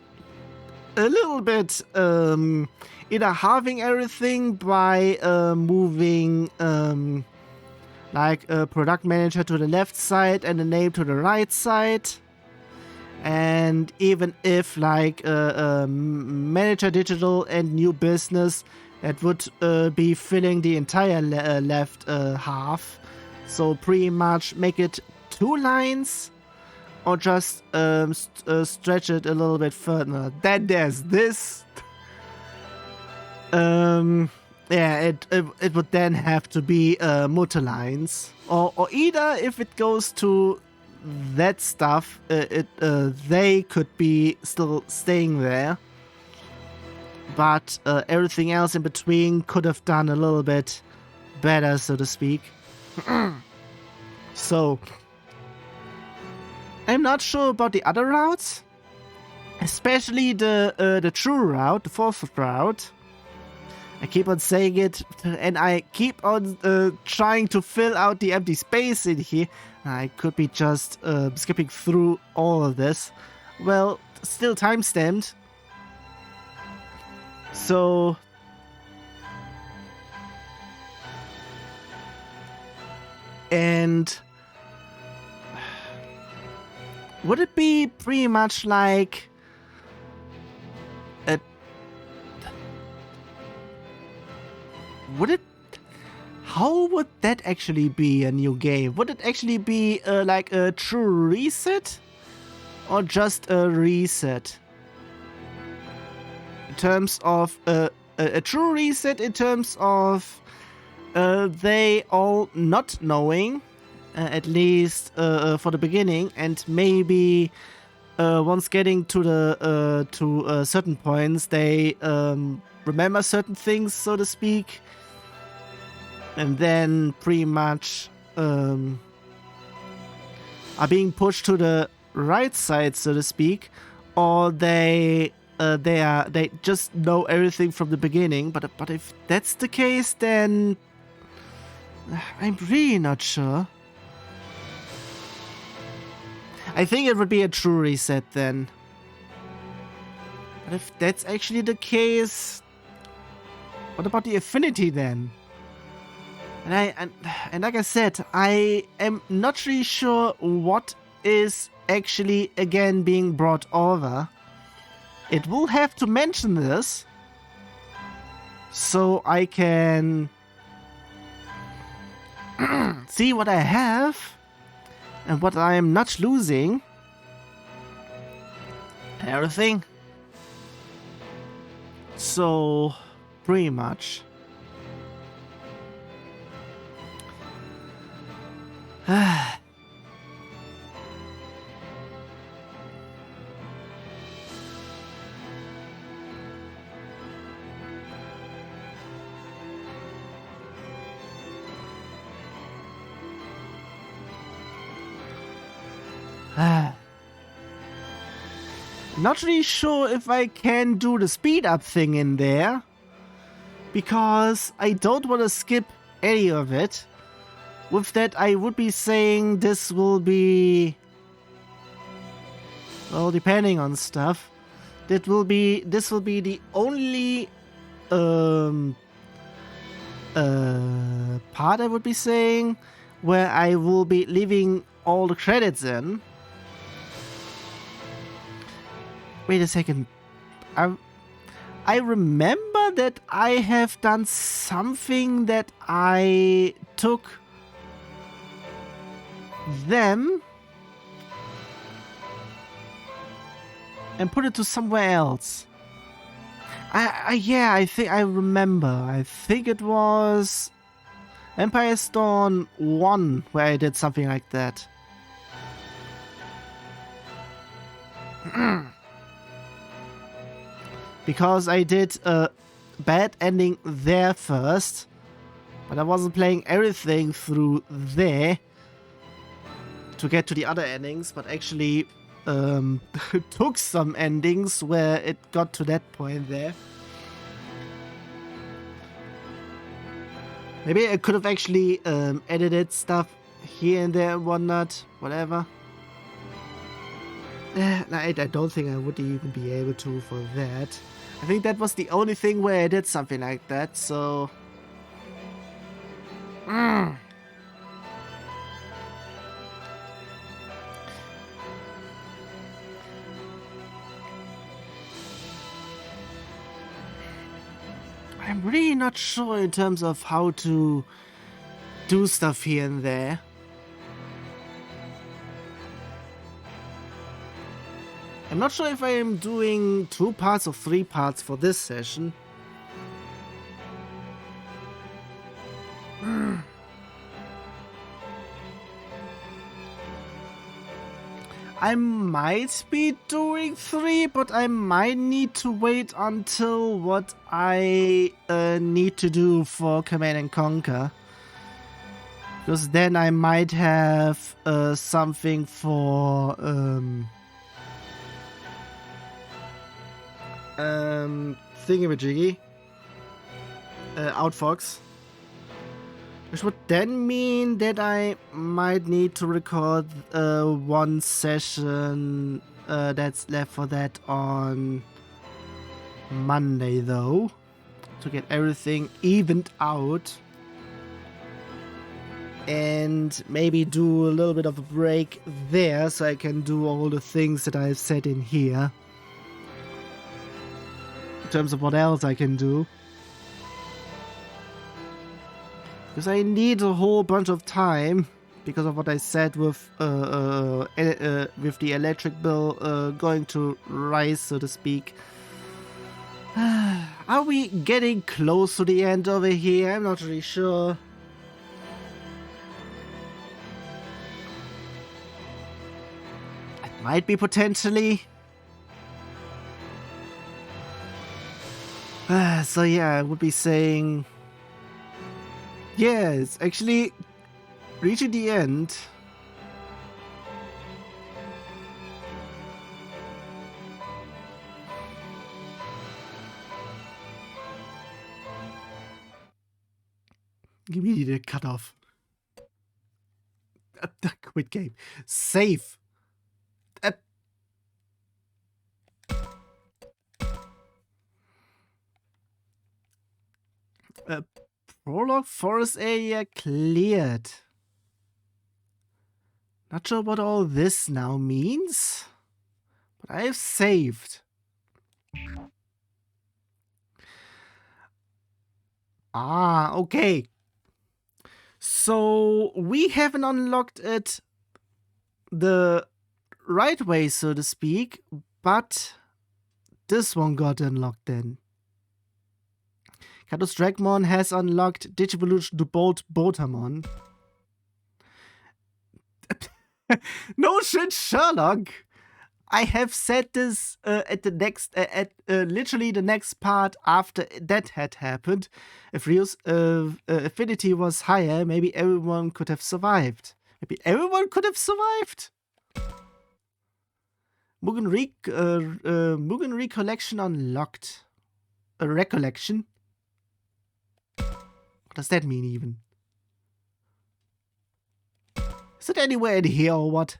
a little bit either halving everything by moving like a product manager to the left side and a name to the right side, and even if like manager digital and new business, that would be filling the entire left half. So pretty much make it 2 lines, or just stretch it a little bit further. Then there's this. Yeah, it would then have to be multi-lines, or either if it goes to that stuff, they could be still staying there, but everything else in between could have done a little bit better, so to speak. So I'm not sure about the other routes, especially the true route, the 4th route. I keep on saying it, and I keep on trying to fill out the empty space in here. I could be just skipping through all of this. Well, still time-stamped. So... And... would it be pretty much like... Would it... How would that actually be a new game? Would it actually be like a true reset? Or just a reset? In terms of a true reset, in terms of they all not knowing, at least for the beginning, and maybe once getting to the certain points, they remember certain things, so to speak, and then pretty much are being pushed to the right side, so to speak, or they just know everything from the beginning. But if that's the case, then I'm really not sure. I think it would be a true reset then. But if that's actually the case, what about the affinity then? And like I said, I am not really sure what is actually again being brought over. It will have to mention this so I can see what I have and what I am not losing and everything. So pretty much. Not really sure if I can do the speed up thing in there, because I don't want to skip any of it. With that, I would be saying this will be, well, depending on stuff, this will be the only part I would be saying where I will be leaving all the credits in. Wait a second. I remember that I have done something that I took them and put it to somewhere else. Yeah, I think I remember. I think it was Empire Storm 1 where I did something like that. Because I did a bad ending there first, but I wasn't playing everything through there to get to the other endings, but actually took some endings where it got to that point there. Maybe I could have actually edited stuff here and there and whatnot, whatever. I don't think I would even be able to for that. I think that was the only thing where I did something like that, so... I'm really not sure in terms of how to do stuff here and there. I'm not sure if I am doing 2 parts or 3 parts for this session. I might be doing 3, but I might need to wait until what I need to do for Command & Conquer. Because then I might have something for... thingamajiggy. Outfox. Which would then mean that I might need to record one session that's left for that on Monday, though, to get everything evened out. And maybe do a little bit of a break there so I can do all the things that I've said in here. In terms of what else I can do. Because I need a whole bunch of time because of what I said with the electric bill going to rise, so to speak. Are we getting close to the end over here? I'm not really sure. It might be potentially. So yeah, I would be saying... Yeah, it's actually reaching the end. Give me the cutoff. Quit game. Save. Prologue forest area cleared. Not sure what all this now means, but I have saved. Ah, okay. So we haven't unlocked it the right way, so to speak, but this one got unlocked then. Katos Dragmon has unlocked Digivolution to Bolt Botamon. No shit, Sherlock! I have said this at the next, literally the next part after that had happened. If Rio's affinity was higher, maybe everyone could have survived. Maybe everyone could have survived? Mugen Recollection unlocked. A recollection? What does that mean even? Is it anywhere in here or what?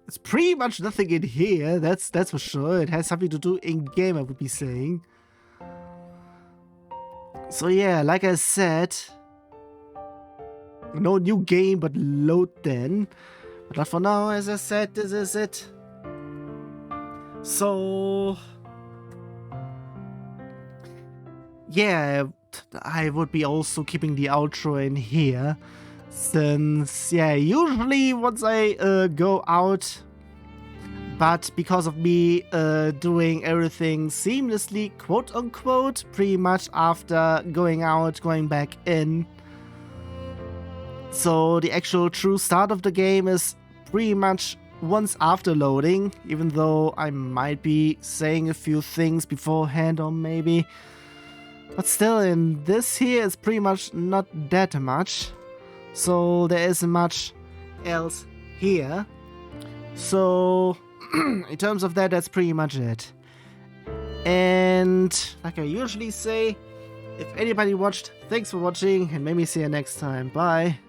It's pretty much nothing in here, that's for sure. It has something to do in game, I would be saying. So yeah, like I said, no new game but load then. But not for now, as I said, this is it. So yeah, I would be also keeping the outro in here. Since, yeah, usually once I go out, but because of me doing everything seamlessly, quote unquote, pretty much after going out, going back in. So the actual true start of the game is pretty much once after loading, even though I might be saying a few things beforehand or maybe. But still, in this here, it's pretty much not that much. So there isn't much else here. So in terms of that, that's pretty much it. And like I usually say, if anybody watched, thanks for watching and maybe see you next time. Bye.